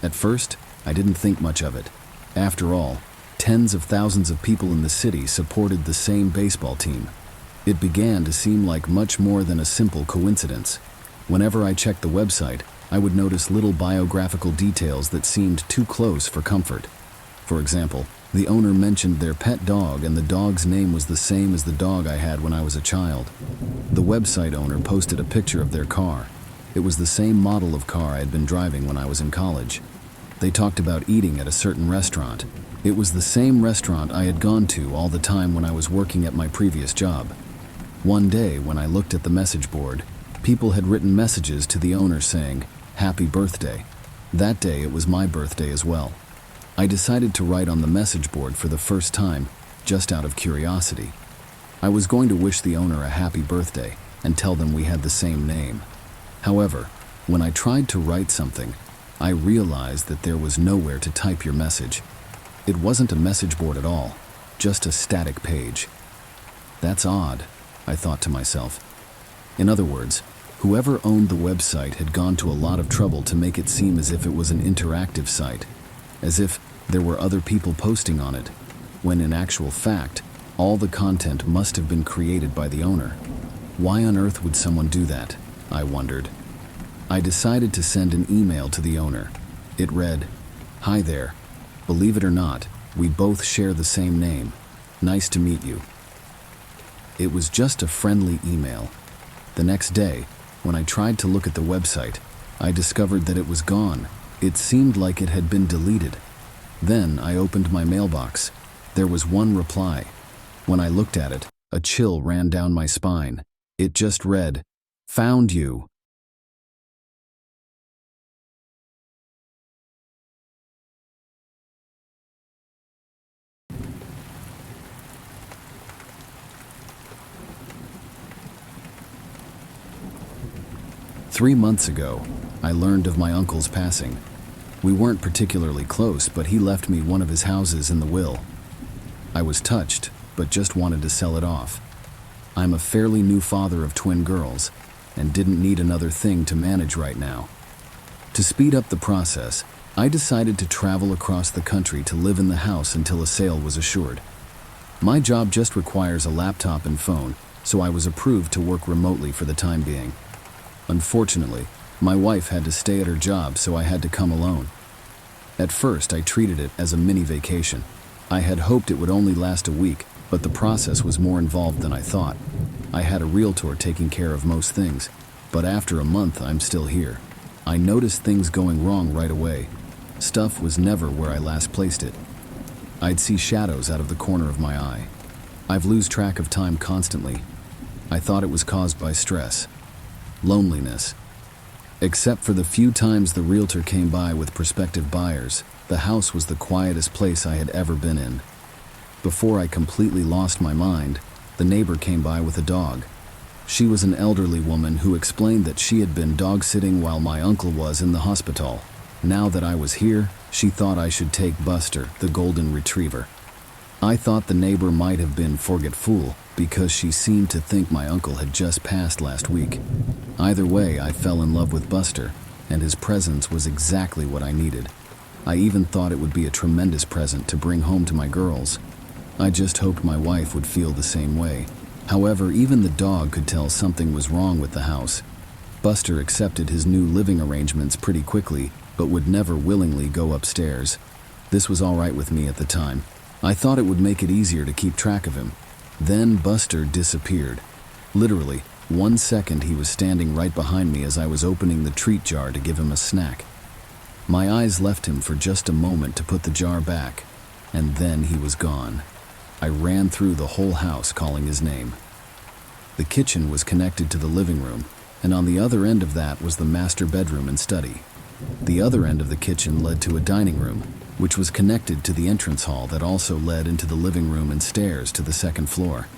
At first, I didn't think much of it. After all, tens of thousands of people in the city supported the same baseball team. It began to seem like much more than a simple coincidence. Whenever I checked the website, I would notice little biographical details that seemed too close for comfort. For example, the owner mentioned their pet dog, and the dog's name was the same as the dog I had when I was a child. The website owner posted a picture of their car. It was the same model of car I had been driving when I was in college. They talked about eating at a certain restaurant. It was the same restaurant I had gone to all the time when I was working at my previous job. One day, when I looked at the message board, people had written messages to the owner saying, "Happy birthday." That day, it was my birthday as well. I decided to write on the message board for the first time, just out of curiosity. I was going to wish the owner a happy birthday and tell them we had the same name. However, when I tried to write something, I realized that there was nowhere to type your message. It wasn't a message board at all, just a static page. That's odd, I thought to myself. In other words, whoever owned the website had gone to a lot of trouble to make it seem as if it was an interactive site, as if there were other people posting on it, when in actual fact, all the content must have been created by the owner. Why on earth would someone do that? I wondered. I decided to send an email to the owner. It read, "Hi there. Believe it or not, we both share the same name. Nice to meet you." It was just a friendly email. The next day, when I tried to look at the website, I discovered that it was gone. It seemed like it had been deleted. Then I opened my mailbox. There was one reply. When I looked at it, a chill ran down my spine. It just read, "Found you." "3 months ago, I learned of my uncle's passing. We weren't particularly close, but he left me one of his houses in the will. I was touched, but just wanted to sell it off. I'm a fairly new father of twin girls, and didn't need another thing to manage right now. To speed up the process, I decided to travel across the country to live in the house until a sale was assured. My job just requires a laptop and phone, so I was approved to work remotely for the time being. Unfortunately, my wife had to stay at her job, so I had to come alone. At first, I treated it as a mini vacation. I had hoped it would only last a week, but the process was more involved than I thought. I had a realtor taking care of most things, but after a month, I'm still here. I noticed things going wrong right away. Stuff was never where I last placed it. I'd see shadows out of the corner of my eye. I've lose track of time constantly. I thought it was caused by stress. Loneliness. Except for the few times the realtor came by with prospective buyers, the house was the quietest place I had ever been in. Before I completely lost my mind, the neighbor came by with a dog. She was an elderly woman who explained that she had been dog-sitting while my uncle was in the hospital. Now that I was here, she thought I should take Buster, the golden retriever. I thought the neighbor might have been forgetful because she seemed to think my uncle had just passed last week. Either way, I fell in love with Buster, and his presence was exactly what I needed. I even thought it would be a tremendous present to bring home to my girls. I just hoped my wife would feel the same way. However, even the dog could tell something was wrong with the house. Buster accepted his new living arrangements pretty quickly, but would never willingly go upstairs. This was all right with me at the time. I thought it would make it easier to keep track of him. Then Buster disappeared. Literally, 1 second he was standing right behind me as I was opening the treat jar to give him a snack. My eyes left him for just a moment to put the jar back, and then he was gone. I ran through the whole house calling his name. The kitchen was connected to the living room, and on the other end of that was the master bedroom and study. The other end of the kitchen led to a dining room, which was connected to the entrance hall that also led into the living room and stairs to the second floor.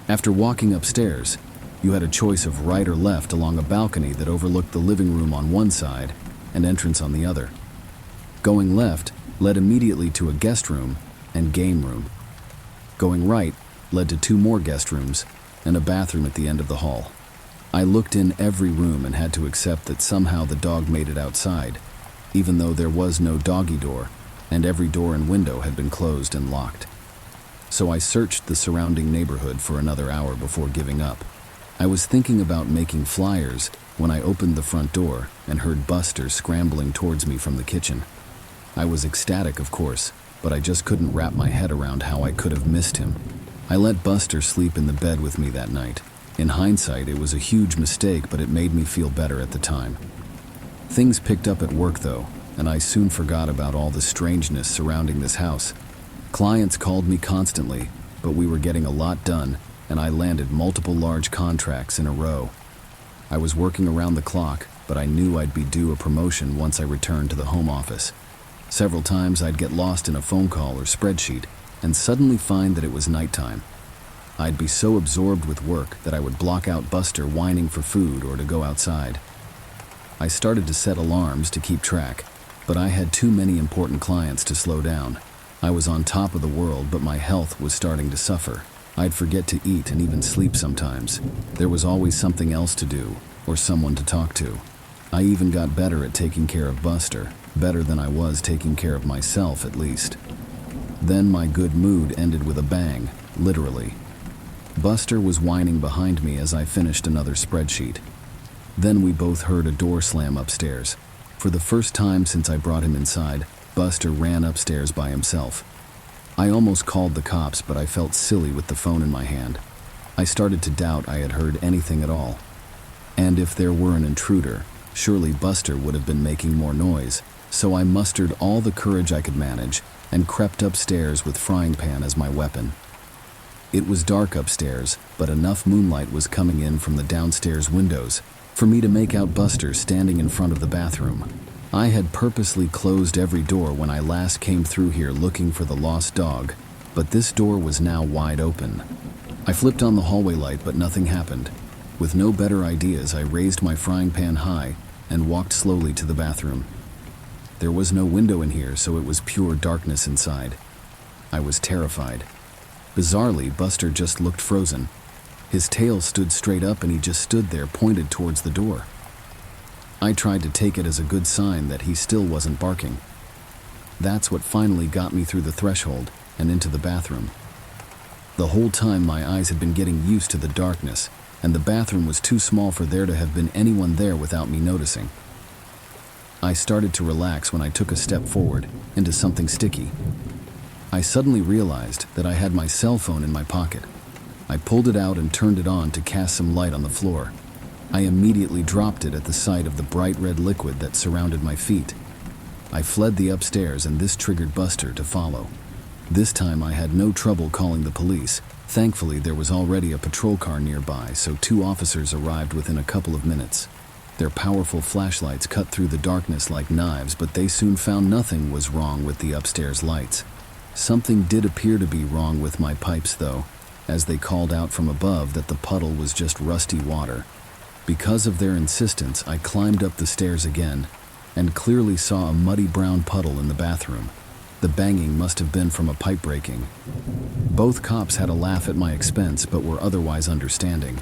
After walking upstairs, You had a choice of right or left along a balcony that overlooked the living room on one side and entrance on the other. Going left led immediately to a guest room and game room. Going right led to 2 more guest rooms and a bathroom at the end of the hall. I looked in every room and had to accept that somehow the dog made it outside, even though there was no doggy door and every door and window had been closed and locked. So I searched the surrounding neighborhood for another hour before giving up. I was thinking about making flyers when I opened the front door and heard Buster scrambling towards me from the kitchen. I was ecstatic, of course, but I just couldn't wrap my head around how I could have missed him. I let Buster sleep in the bed with me that night. In hindsight, it was a huge mistake, but it made me feel better at the time. Things picked up at work though, and I soon forgot about all the strangeness surrounding this house. Clients called me constantly, but we were getting a lot done, and I landed multiple large contracts in a row. I was working around the clock, but I knew I'd be due a promotion once I returned to the home office. Several times I'd get lost in a phone call or spreadsheet, and suddenly find that it was nighttime. I'd be so absorbed with work that I would block out Buster whining for food or to go outside. I started to set alarms to keep track, but I had too many important clients to slow down. I was on top of the world, but my health was starting to suffer. I'd forget to eat and even sleep sometimes. There was always something else to do, or someone to talk to. I even got better at taking care of Buster, better than I was taking care of myself at least. Then my good mood ended with a bang, literally. Buster was whining behind me as I finished another spreadsheet. Then we both heard a door slam upstairs. For the first time since I brought him inside, Buster ran upstairs by himself. I almost called the cops, but I felt silly with the phone in my hand. I started to doubt I had heard anything at all. And if there were an intruder, surely Buster would have been making more noise. So I mustered all the courage I could manage and crept upstairs with frying pan as my weapon. It was dark upstairs, but enough moonlight was coming in from the downstairs windows for me to make out Buster standing in front of the bathroom. I had purposely closed every door when I last came through here looking for the lost dog, but this door was now wide open. I flipped on the hallway light, but nothing happened. With no better ideas, I raised my frying pan high and walked slowly to the bathroom. There was no window in here, so it was pure darkness inside. I was terrified. Bizarrely, Buster just looked frozen. His tail stood straight up and he just stood there pointed towards the door. I tried to take it as a good sign that he still wasn't barking. That's what finally got me through the threshold and into the bathroom. The whole time my eyes had been getting used to the darkness, and the bathroom was too small for there to have been anyone there without me noticing. I started to relax when I took a step forward into something sticky. I suddenly realized that I had my cell phone in my pocket. I pulled it out and turned it on to cast some light on the floor. I immediately dropped it at the sight of the bright red liquid that surrounded my feet. I fled the upstairs, and this triggered Buster to follow. This time I had no trouble calling the police. Thankfully, there was already a patrol car nearby, so 2 officers arrived within a couple of minutes. Their powerful flashlights cut through the darkness like knives, but they soon found nothing was wrong with the upstairs lights. Something did appear to be wrong with my pipes though, as they called out from above that the puddle was just rusty water. Because of their insistence, I climbed up the stairs again and clearly saw a muddy brown puddle in the bathroom. The banging must have been from a pipe breaking. Both cops had a laugh at my expense, but were otherwise understanding.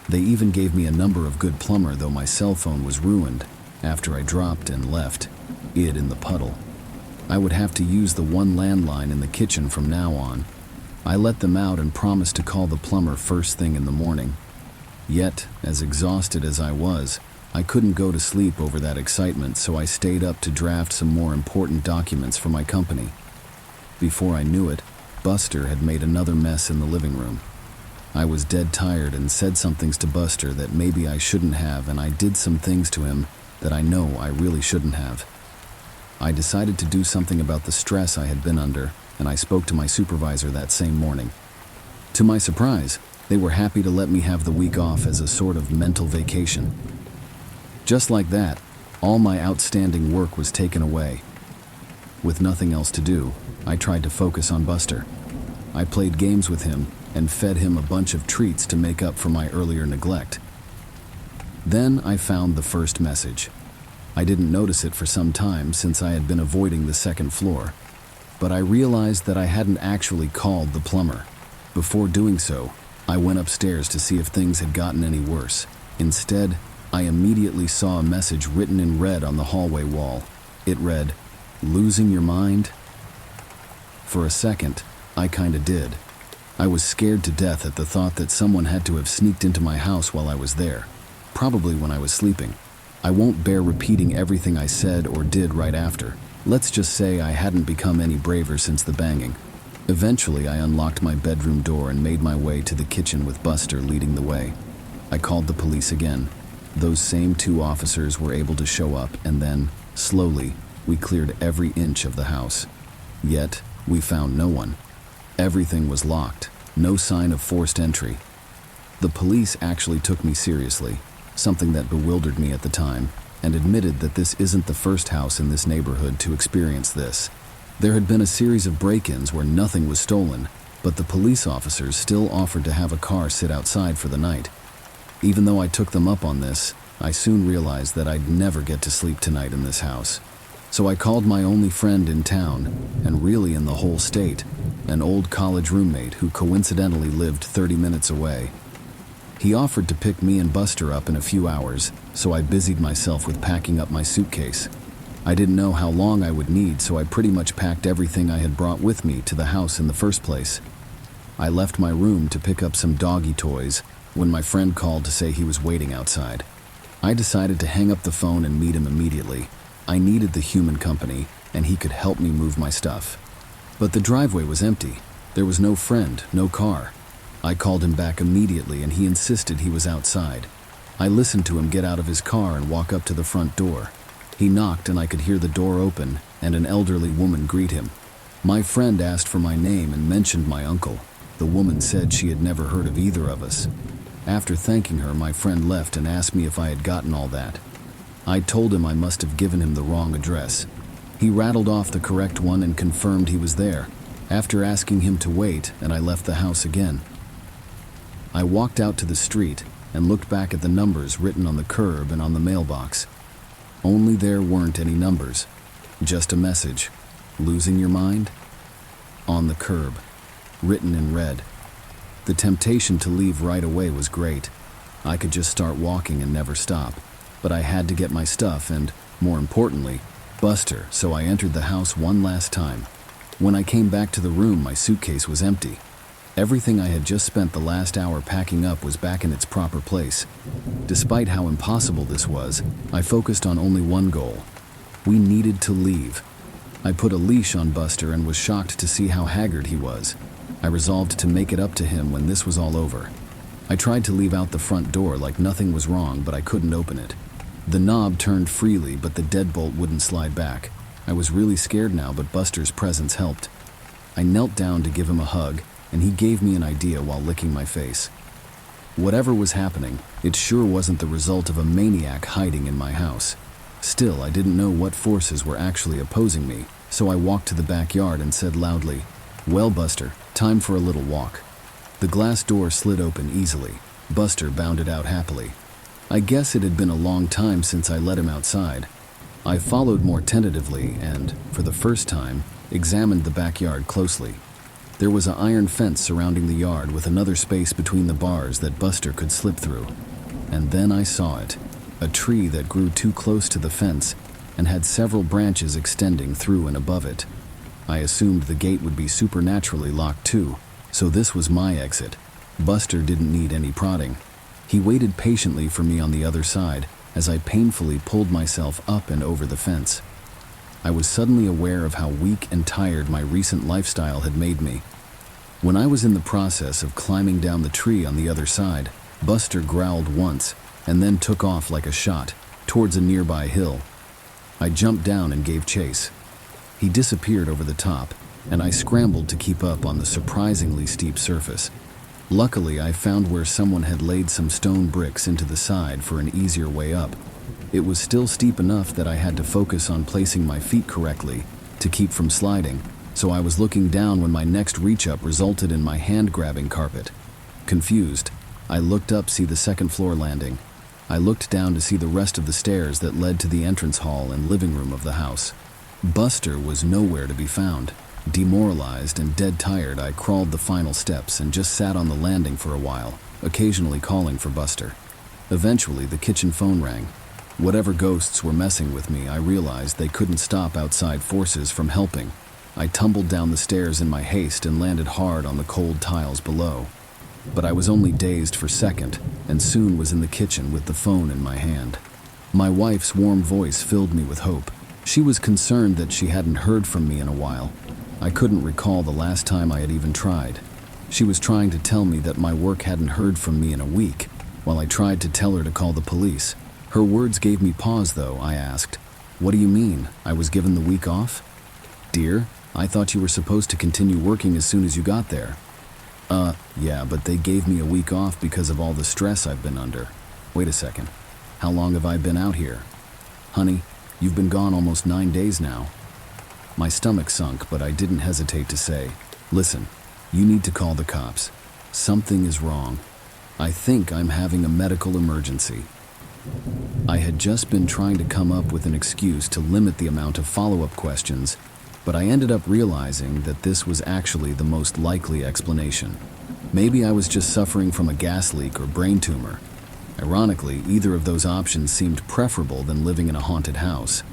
They even gave me a number of good plumber, though my cell phone was ruined after I dropped and left it in the puddle. I would have to use the one landline in the kitchen from now on. I let them out and promised to call the plumber first thing in the morning. Yet, as exhausted as I was, I couldn't go to sleep over that excitement, so I stayed up to draft some more important documents for my company. Before I knew it, Buster had made another mess in the living room. I was dead tired and said some things to Buster that maybe I shouldn't have, and I did some things to him that I know I really shouldn't have. I decided to do something about the stress I had been under, and I spoke to my supervisor that same morning. To my surprise, they were happy to let me have the week off as a sort of mental vacation. Just like that, all my outstanding work was taken away. With nothing else to do, I tried to focus on Buster. I played games with him and fed him a bunch of treats to make up for my earlier neglect. Then I found the first message. I didn't notice it for some time since I had been avoiding the second floor, but I realized that I hadn't actually called the plumber. Before doing so, I went upstairs to see if things had gotten any worse. Instead, I immediately saw a message written in red on the hallway wall. It read, "Losing your mind?" For a second, I kinda did. I was scared to death at the thought that someone had to have sneaked into my house while I was there, probably when I was sleeping. I won't bear repeating everything I said or did right after. Let's just say I hadn't become any braver since the banging. Eventually, I unlocked my bedroom door and made my way to the kitchen with Buster leading the way. I called the police again. Those same 2 officers were able to show up, and then, slowly, we cleared every inch of the house. Yet, we found no one. Everything was locked, no sign of forced entry. The police actually took me seriously, something that bewildered me at the time, and admitted that this isn't the first house in this neighborhood to experience this. There had been a series of break-ins where nothing was stolen, but the police officers still offered to have a car sit outside for the night. Even though I took them up on this, I soon realized that I'd never get to sleep tonight in this house. So I called my only friend in town, and really in the whole state, an old college roommate who coincidentally lived 30 minutes away. He offered to pick me and Buster up in a few hours, so I busied myself with packing up my suitcase. I didn't know how long I would need, so I pretty much packed everything I had brought with me to the house in the first place. I left my room to pick up some doggy toys when my friend called to say he was waiting outside. I decided to hang up the phone and meet him immediately. I needed the human company, and he could help me move my stuff. But the driveway was empty. There was no friend, no car. I called him back immediately, and he insisted he was outside. I listened to him get out of his car and walk up to the front door. He knocked, and I could hear the door open and an elderly woman greet him. My friend asked for my name and mentioned my uncle. The woman said she had never heard of either of us. After thanking her, my friend left and asked me if I had gotten all that. I told him I must have given him the wrong address. He rattled off the correct one and confirmed he was there, after asking him to wait, and I left the house again. I walked out to the street and looked back at the numbers written on the curb and on the mailbox. Only there weren't any numbers, just a message. "Losing your mind?" On the curb, written in red. The temptation to leave right away was great. I could just start walking and never stop, but I had to get my stuff and, more importantly, Buster, so I entered the house one last time. When I came back to the room, my suitcase was empty. Everything I had just spent the last hour packing up was back in its proper place. Despite how impossible this was, I focused on only one goal. We needed to leave. I put a leash on Buster and was shocked to see how haggard he was. I resolved to make it up to him when this was all over. I tried to leave out the front door like nothing was wrong, but I couldn't open it. The knob turned freely, but the deadbolt wouldn't slide back. I was really scared now, but Buster's presence helped. I knelt down to give him a hug, and he gave me an idea while licking my face. Whatever was happening, it sure wasn't the result of a maniac hiding in my house. Still, I didn't know what forces were actually opposing me, so I walked to the backyard and said loudly, "Well, Buster, time for a little walk." The glass door slid open easily. Buster bounded out happily. I guess it had been a long time since I let him outside. I followed more tentatively and, for the first time, examined the backyard closely. There was an iron fence surrounding the yard with another space between the bars that Buster could slip through. And then I saw it, a tree that grew too close to the fence and had several branches extending through and above it. I assumed the gate would be supernaturally locked too, so this was my exit. Buster didn't need any prodding. He waited patiently for me on the other side as I painfully pulled myself up and over the fence. I was suddenly aware of how weak and tired my recent lifestyle had made me. When I was in the process of climbing down the tree on the other side, Buster growled once and then took off like a shot towards a nearby hill. I jumped down and gave chase. He disappeared over the top, and I scrambled to keep up on the surprisingly steep surface. Luckily, I found where someone had laid some stone bricks into the side for an easier way up. It was still steep enough that I had to focus on placing my feet correctly to keep from sliding, so I was looking down when my next reach-up resulted in my hand grabbing carpet. Confused, I looked up to see the second floor landing. I looked down to see the rest of the stairs that led to the entrance hall and living room of the house. Buster was nowhere to be found. Demoralized and dead tired, I crawled the final steps and just sat on the landing for a while, occasionally calling for Buster. Eventually, the kitchen phone rang. Whatever ghosts were messing with me, I realized they couldn't stop outside forces from helping. I tumbled down the stairs in my haste and landed hard on the cold tiles below. But I was only dazed for a second, and soon was in the kitchen with the phone in my hand. My wife's warm voice filled me with hope. She was concerned that she hadn't heard from me in a while. I couldn't recall the last time I had even tried. She was trying to tell me that my work hadn't heard from me in a week, while I tried to tell her to call the police. Her words gave me pause though. I asked, "What do you mean? I was given the week off?" "Dear, I thought you were supposed to continue working as soon as you got there." Yeah, but they gave me a week off because of all the stress I've been under." "Wait a second. How long have I been out here?" "Honey, you've been gone almost 9 days now." My stomach sunk, but I didn't hesitate to say, "Listen, you need to call the cops. Something is wrong. I think I'm having a medical emergency." I had just been trying to come up with an excuse to limit the amount of follow-up questions, but I ended up realizing that this was actually the most likely explanation. Maybe I was just suffering from a gas leak or brain tumor. Ironically, either of those options seemed preferable than living in a haunted house.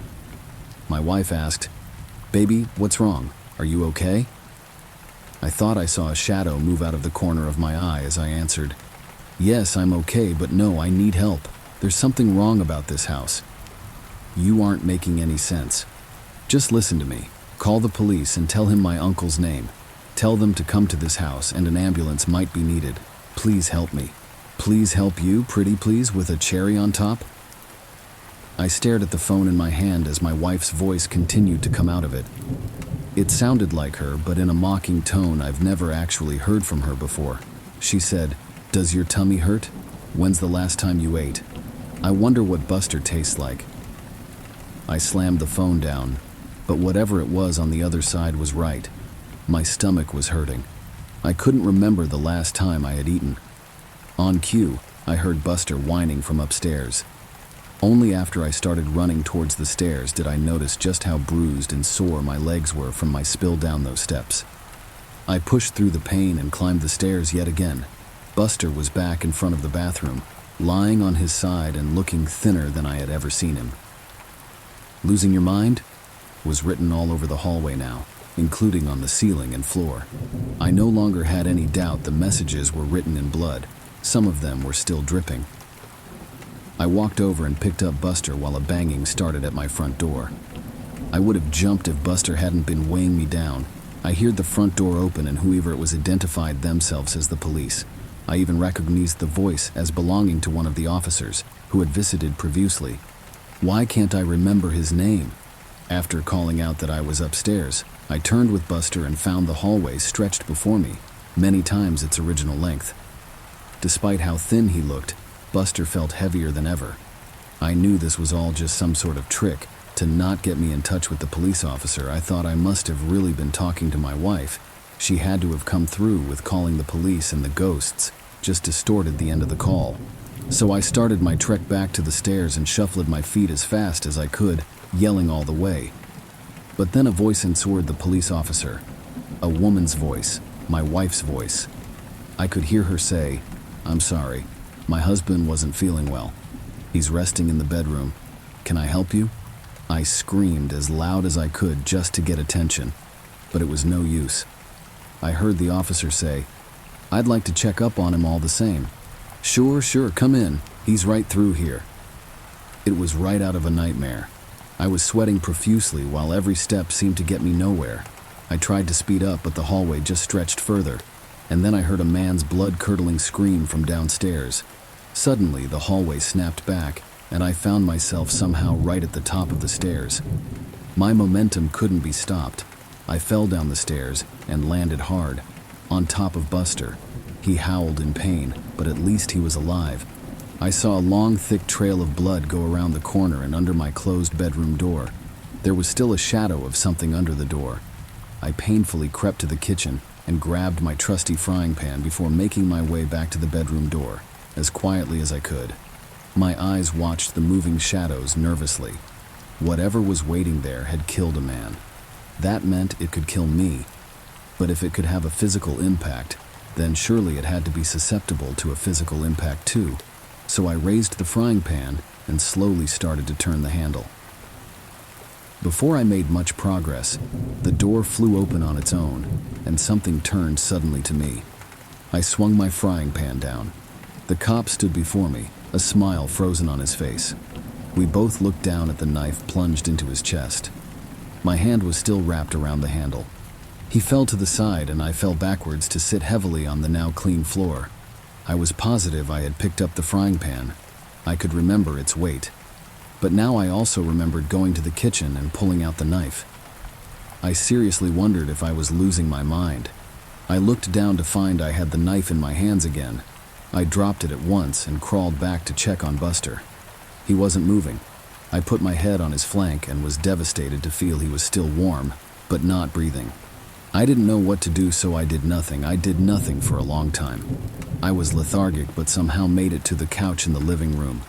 My wife asked, "Baby, what's wrong? Are you okay?" I thought I saw a shadow move out of the corner of my eye as I answered, "Yes, I'm okay, but no, I need help. There's something wrong about this house." "You aren't making any sense. Just listen to me. Call the police and tell him my uncle's name. Tell them to come to this house and an ambulance might be needed. Please help me." "Please help you, pretty please, with a cherry on top?" I stared at the phone in my hand as my wife's voice continued to come out of it. It sounded like her, but in a mocking tone I've never actually heard from her before. She said, "Does your tummy hurt? When's the last time you ate? I wonder what Buster tastes like." I slammed the phone down, but whatever it was on the other side was right. My stomach was hurting. I couldn't remember the last time I had eaten. On cue, I heard Buster whining from upstairs. Only after I started running towards the stairs did I notice just how bruised and sore my legs were from my spill down those steps. I pushed through the pain and climbed the stairs yet again. Buster was back in front of the bathroom, lying on his side and looking thinner than I had ever seen him. "Losing your mind?" was written all over the hallway now, including on the ceiling and floor. I no longer had any doubt the messages were written in blood. Some of them were still dripping. I walked over and picked up Buster while a banging started at my front door. I would have jumped if Buster hadn't been weighing me down. I heard the front door open and whoever it was identified themselves as the police. I even recognized the voice as belonging to one of the officers who had visited previously. Why can't I remember his name? After calling out that I was upstairs, I turned with Buster and found the hallway stretched before me, many times its original length. Despite how thin he looked, Buster felt heavier than ever. I knew this was all just some sort of trick to not get me in touch with the police officer. I thought I must have really been talking to my wife. She had to have come through with calling the police, and the ghosts just distorted the end of the call. So I started my trek back to the stairs and shuffled my feet as fast as I could, yelling all the way. But then a voice answered the police officer. A woman's voice, my wife's voice. I could hear her say, "I'm sorry, my husband wasn't feeling well. He's resting in the bedroom. Can I help you?" I screamed as loud as I could just to get attention, but it was no use. I heard the officer say, "I'd like to check up on him all the same." Sure, come in. He's right through here." It was right out of a nightmare. I was sweating profusely while every step seemed to get me nowhere. I tried to speed up, but the hallway just stretched further, and then I heard a man's blood-curdling scream from downstairs. Suddenly, the hallway snapped back, and I found myself somehow right at the top of the stairs. My momentum couldn't be stopped. I fell down the stairs and landed hard, on top of Buster. He howled in pain, but at least he was alive. I saw a long, thick trail of blood go around the corner and under my closed bedroom door. There was still a shadow of something under the door. I painfully crept to the kitchen and grabbed my trusty frying pan before making my way back to the bedroom door, as quietly as I could. My eyes watched the moving shadows nervously. Whatever was waiting there had killed a man. That meant it could kill me. But if it could have a physical impact, then surely it had to be susceptible to a physical impact too. So I raised the frying pan and slowly started to turn the handle. Before I made much progress, the door flew open on its own, and something turned suddenly to me. I swung my frying pan down. The cop stood before me, a smile frozen on his face. We both looked down at the knife plunged into his chest. My hand was still wrapped around the handle. He fell to the side and I fell backwards to sit heavily on the now clean floor. I was positive I had picked up the frying pan. I could remember its weight. But now I also remembered going to the kitchen and pulling out the knife. I seriously wondered if I was losing my mind. I looked down to find I had the knife in my hands again. I dropped it at once and crawled back to check on Buster. He wasn't moving. I put my head on his flank and was devastated to feel he was still warm, but not breathing. I didn't know what to do, so I did nothing. I did nothing for a long time. I was lethargic, but somehow made it to the couch in the living room.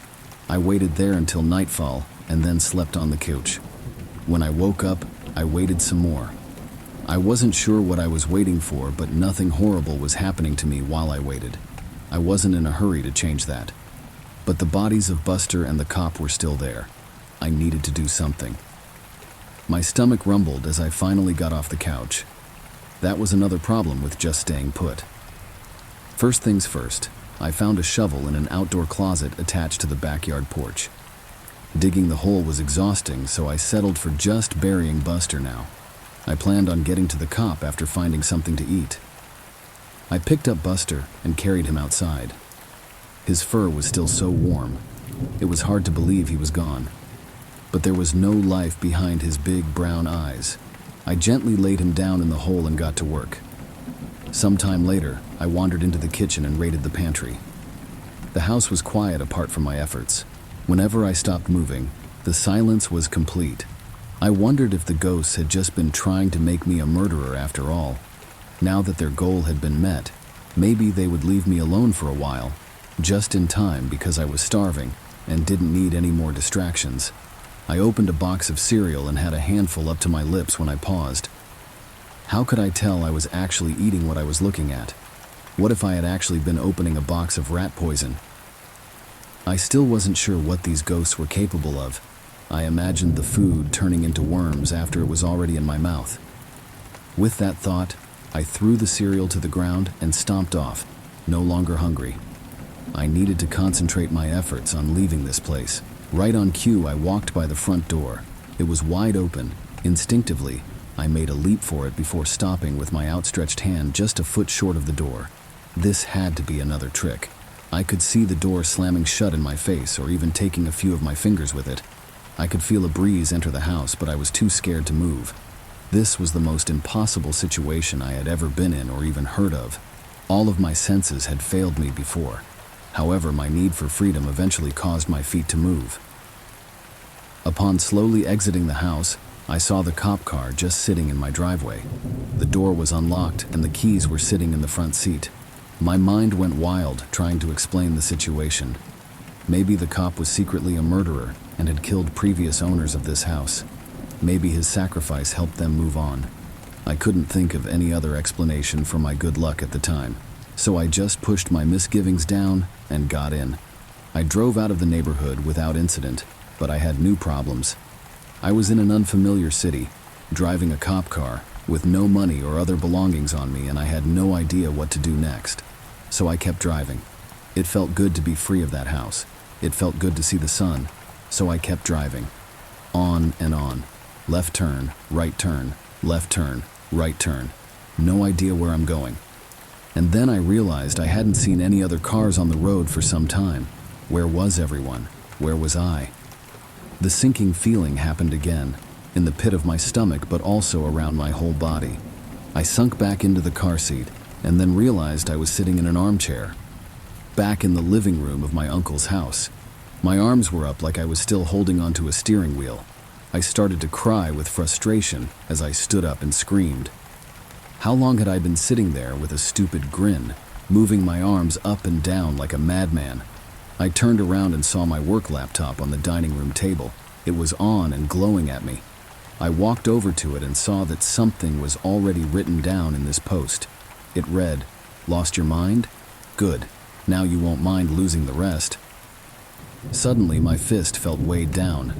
I waited there until nightfall and then slept on the couch. When I woke up, I waited some more. I wasn't sure what I was waiting for, but nothing horrible was happening to me while I waited. I wasn't in a hurry to change that. But the bodies of Buster and the cop were still there. I needed to do something. My stomach rumbled as I finally got off the couch. That was another problem with just staying put. First things first, I found a shovel in an outdoor closet attached to the backyard porch. Digging the hole was exhausting, so I settled for just burying Buster now. I planned on getting to the cop after finding something to eat. I picked up Buster and carried him outside. His fur was still so warm. It was hard to believe he was gone. But there was no life behind his big brown eyes. I gently laid him down in the hole and got to work. Sometime later, I wandered into the kitchen and raided the pantry. The house was quiet apart from my efforts. Whenever I stopped moving, the silence was complete. I wondered if the ghosts had just been trying to make me a murderer after all. Now that their goal had been met, maybe they would leave me alone for a while, just in time because I was starving and didn't need any more distractions. I opened a box of cereal and had a handful up to my lips when I paused. How could I tell I was actually eating what I was looking at? What if I had actually been opening a box of rat poison? I still wasn't sure what these ghosts were capable of. I imagined the food turning into worms after it was already in my mouth. With that thought, I threw the cereal to the ground and stomped off, no longer hungry. I needed to concentrate my efforts on leaving this place. Right on cue, I walked by the front door. It was wide open. Instinctively, I made a leap for it before stopping with my outstretched hand just a foot short of the door. This had to be another trick. I could see the door slamming shut in my face or even taking a few of my fingers with it. I could feel a breeze enter the house, but I was too scared to move. This was the most impossible situation I had ever been in or even heard of. All of my senses had failed me before. However, my need for freedom eventually caused my feet to move. Upon slowly exiting the house, I saw the cop car just sitting in my driveway. The door was unlocked and the keys were sitting in the front seat. My mind went wild trying to explain the situation. Maybe the cop was secretly a murderer and had killed previous owners of this house. Maybe his sacrifice helped them move on. I couldn't think of any other explanation for my good luck at the time, so I just pushed my misgivings down and got in. I drove out of the neighborhood without incident, but I had new problems. I was in an unfamiliar city, driving a cop car, with no money or other belongings on me, and I had no idea what to do next. So I kept driving. It felt good to be free of that house. It felt good to see the sun, so I kept driving. On and on. Left turn, right turn, left turn, right turn. No idea where I'm going. And then I realized I hadn't seen any other cars on the road for some time. Where was everyone? Where was I? The sinking feeling happened again, in the pit of my stomach but also around my whole body. I sunk back into the car seat and then realized I was sitting in an armchair, back in the living room of my uncle's house. My arms were up like I was still holding onto a steering wheel. I started to cry with frustration as I stood up and screamed. How long had I been sitting there with a stupid grin, moving my arms up and down like a madman? I turned around and saw my work laptop on the dining room table. It was on and glowing at me. I walked over to it and saw that something was already written down in this post. It read, "Lost your mind? Good. Now you won't mind losing the rest." Suddenly, my fist felt weighed down.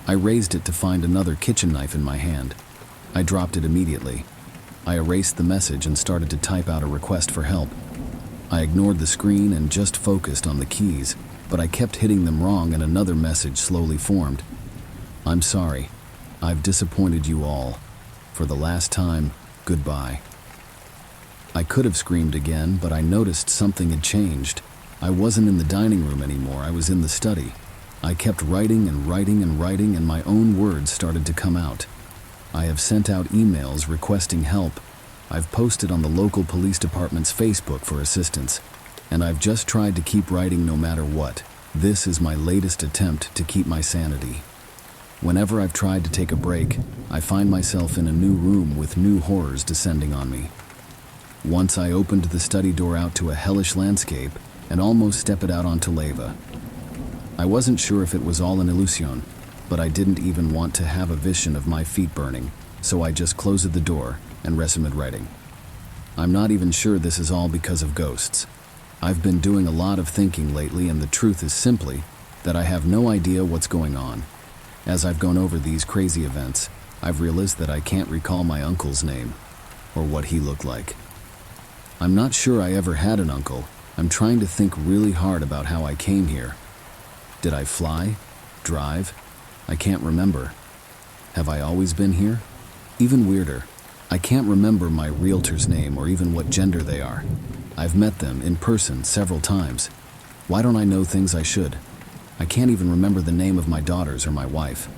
I raised it to find another kitchen knife in my hand. I dropped it immediately. I erased the message and started to type out a request for help. I ignored the screen and just focused on the keys, but I kept hitting them wrong and another message slowly formed. "I'm sorry. I've disappointed you all. For the last time, goodbye." I could have screamed again, but I noticed something had changed. I wasn't in the dining room anymore, I was in the study. I kept writing and writing and writing, and my own words started to come out. I have sent out emails requesting help. I've posted on the local police department's Facebook for assistance, and I've just tried to keep writing no matter what. This is my latest attempt to keep my sanity. Whenever I've tried to take a break, I find myself in a new room with new horrors descending on me. Once I opened the study door out to a hellish landscape and almost stepped out onto lava. I wasn't sure if it was all an illusion, but I didn't even want to have a vision of my feet burning, so I just closed the door and resumed writing. I'm not even sure this is all because of ghosts. I've been doing a lot of thinking lately, and the truth is simply that I have no idea what's going on. As I've gone over these crazy events, I've realized that I can't recall my uncle's name or what he looked like. I'm not sure I ever had an uncle. I'm trying to think really hard about how I came here. Did I fly? Drive? I can't remember. Have I always been here? Even weirder, I can't remember my realtor's name or even what gender they are. I've met them in person several times. Why don't I know things I should? I can't even remember the name of my daughters or my wife.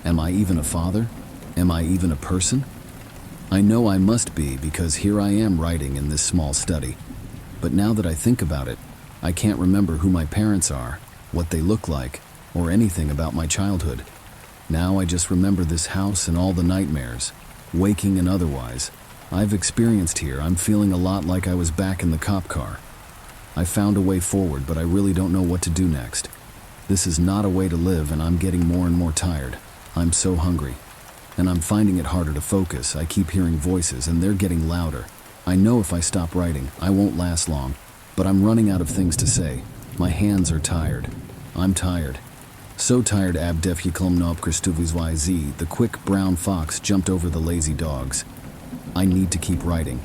Am I even a father? Am I even a person? I know I must be, because here I am writing in this small study. But now that I think about it, I can't remember who my parents are, what they look like, or anything about my childhood. Now I just remember this house and all the nightmares, waking and otherwise, I've experienced here. I'm feeling a lot like I was back in the cop car. I found a way forward, but I really don't know what to do next. This is not a way to live, and I'm getting more and more tired. I'm so hungry, and I'm finding it harder to focus. I keep hearing voices, and they're getting louder. I know if I stop writing, I won't last long, but I'm running out of things to say. My hands are tired. I'm tired. So tired. The quick brown fox jumped over the lazy dogs. I need to keep writing,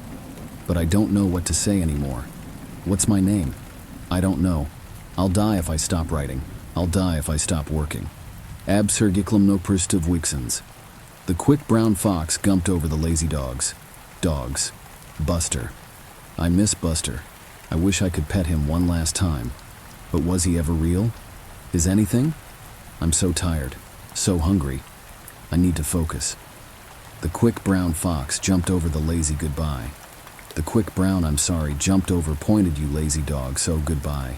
but I don't know what to say anymore. What's my name? I don't know. I'll die if I stop writing. I'll die if I stop working. The quick brown fox jumped over the lazy dogs. Dogs. Buster. I miss Buster. I wish I could pet him one last time. But was he ever real? Is anything? I'm so tired, so hungry. I need to focus. The quick brown fox jumped over the lazy goodbye. The quick brown I'm sorry jumped over pointed you lazy dog so goodbye.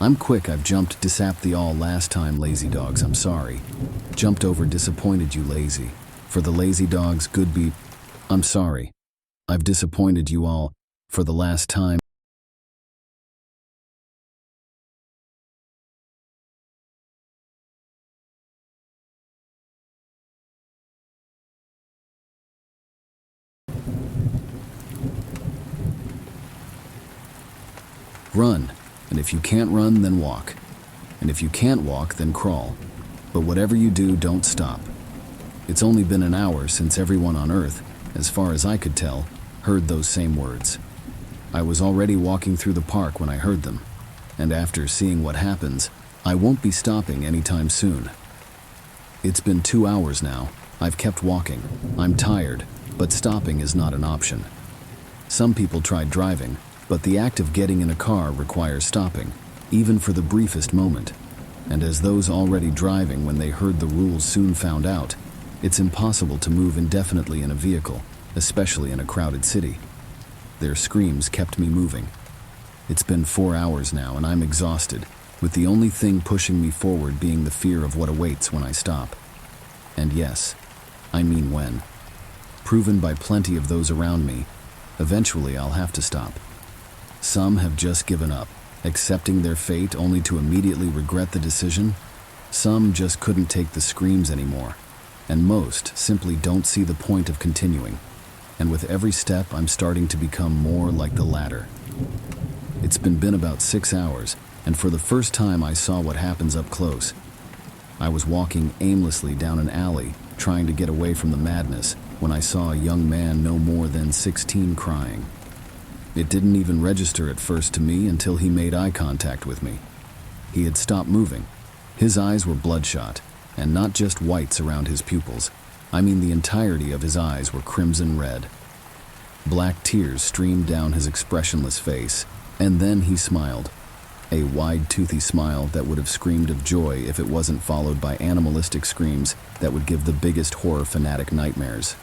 I'm quick I've jumped disap the all last time lazy dogs I'm sorry. Jumped over disappointed you lazy. For the lazy dogs good beat. I'm sorry. I've disappointed you all for the last time. Run, and if you can't run, then walk. And if you can't walk, then crawl. But whatever you do, don't stop. It's only been an hour since everyone on Earth, as far as I could tell, heard those same words. I was already walking through the park when I heard them, and after seeing what happens, I won't be stopping anytime soon. It's been 2 hours now. I've kept walking. I'm tired, but stopping is not an option. Some people tried driving, but the act of getting in a car requires stopping, even for the briefest moment. And as those already driving when they heard the rules soon found out, it's impossible to move indefinitely in a vehicle, especially in a crowded city. Their screams kept me moving. It's been 4 hours now, and I'm exhausted, with the only thing pushing me forward being the fear of what awaits when I stop. And yes, I mean when. proven by plenty of those around me. Eventually, I'll have to stop. Some have just given up, accepting their fate only to immediately regret the decision. Some just couldn't take the screams anymore, and most simply don't see the point of continuing. And with every step, I'm starting to become more like the latter. It's been about 6 hours, and for the first time I saw what happens up close. I was walking aimlessly down an alley, trying to get away from the madness, when I saw a young man no more than 16 crying. It didn't even register at first to me until he made eye contact with me. He had stopped moving. His eyes were bloodshot, and not just whites around his pupils. I mean, the entirety of his eyes were crimson red. Black tears streamed down his expressionless face, and then he smiled. A wide, toothy smile that would have screamed of joy if it wasn't followed by animalistic screams that would give the biggest horror fanatic nightmares.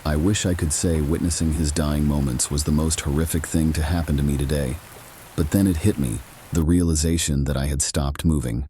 I wish I could say witnessing his dying moments was the most horrific thing to happen to me today, but then it hit me, the realization that I had stopped moving.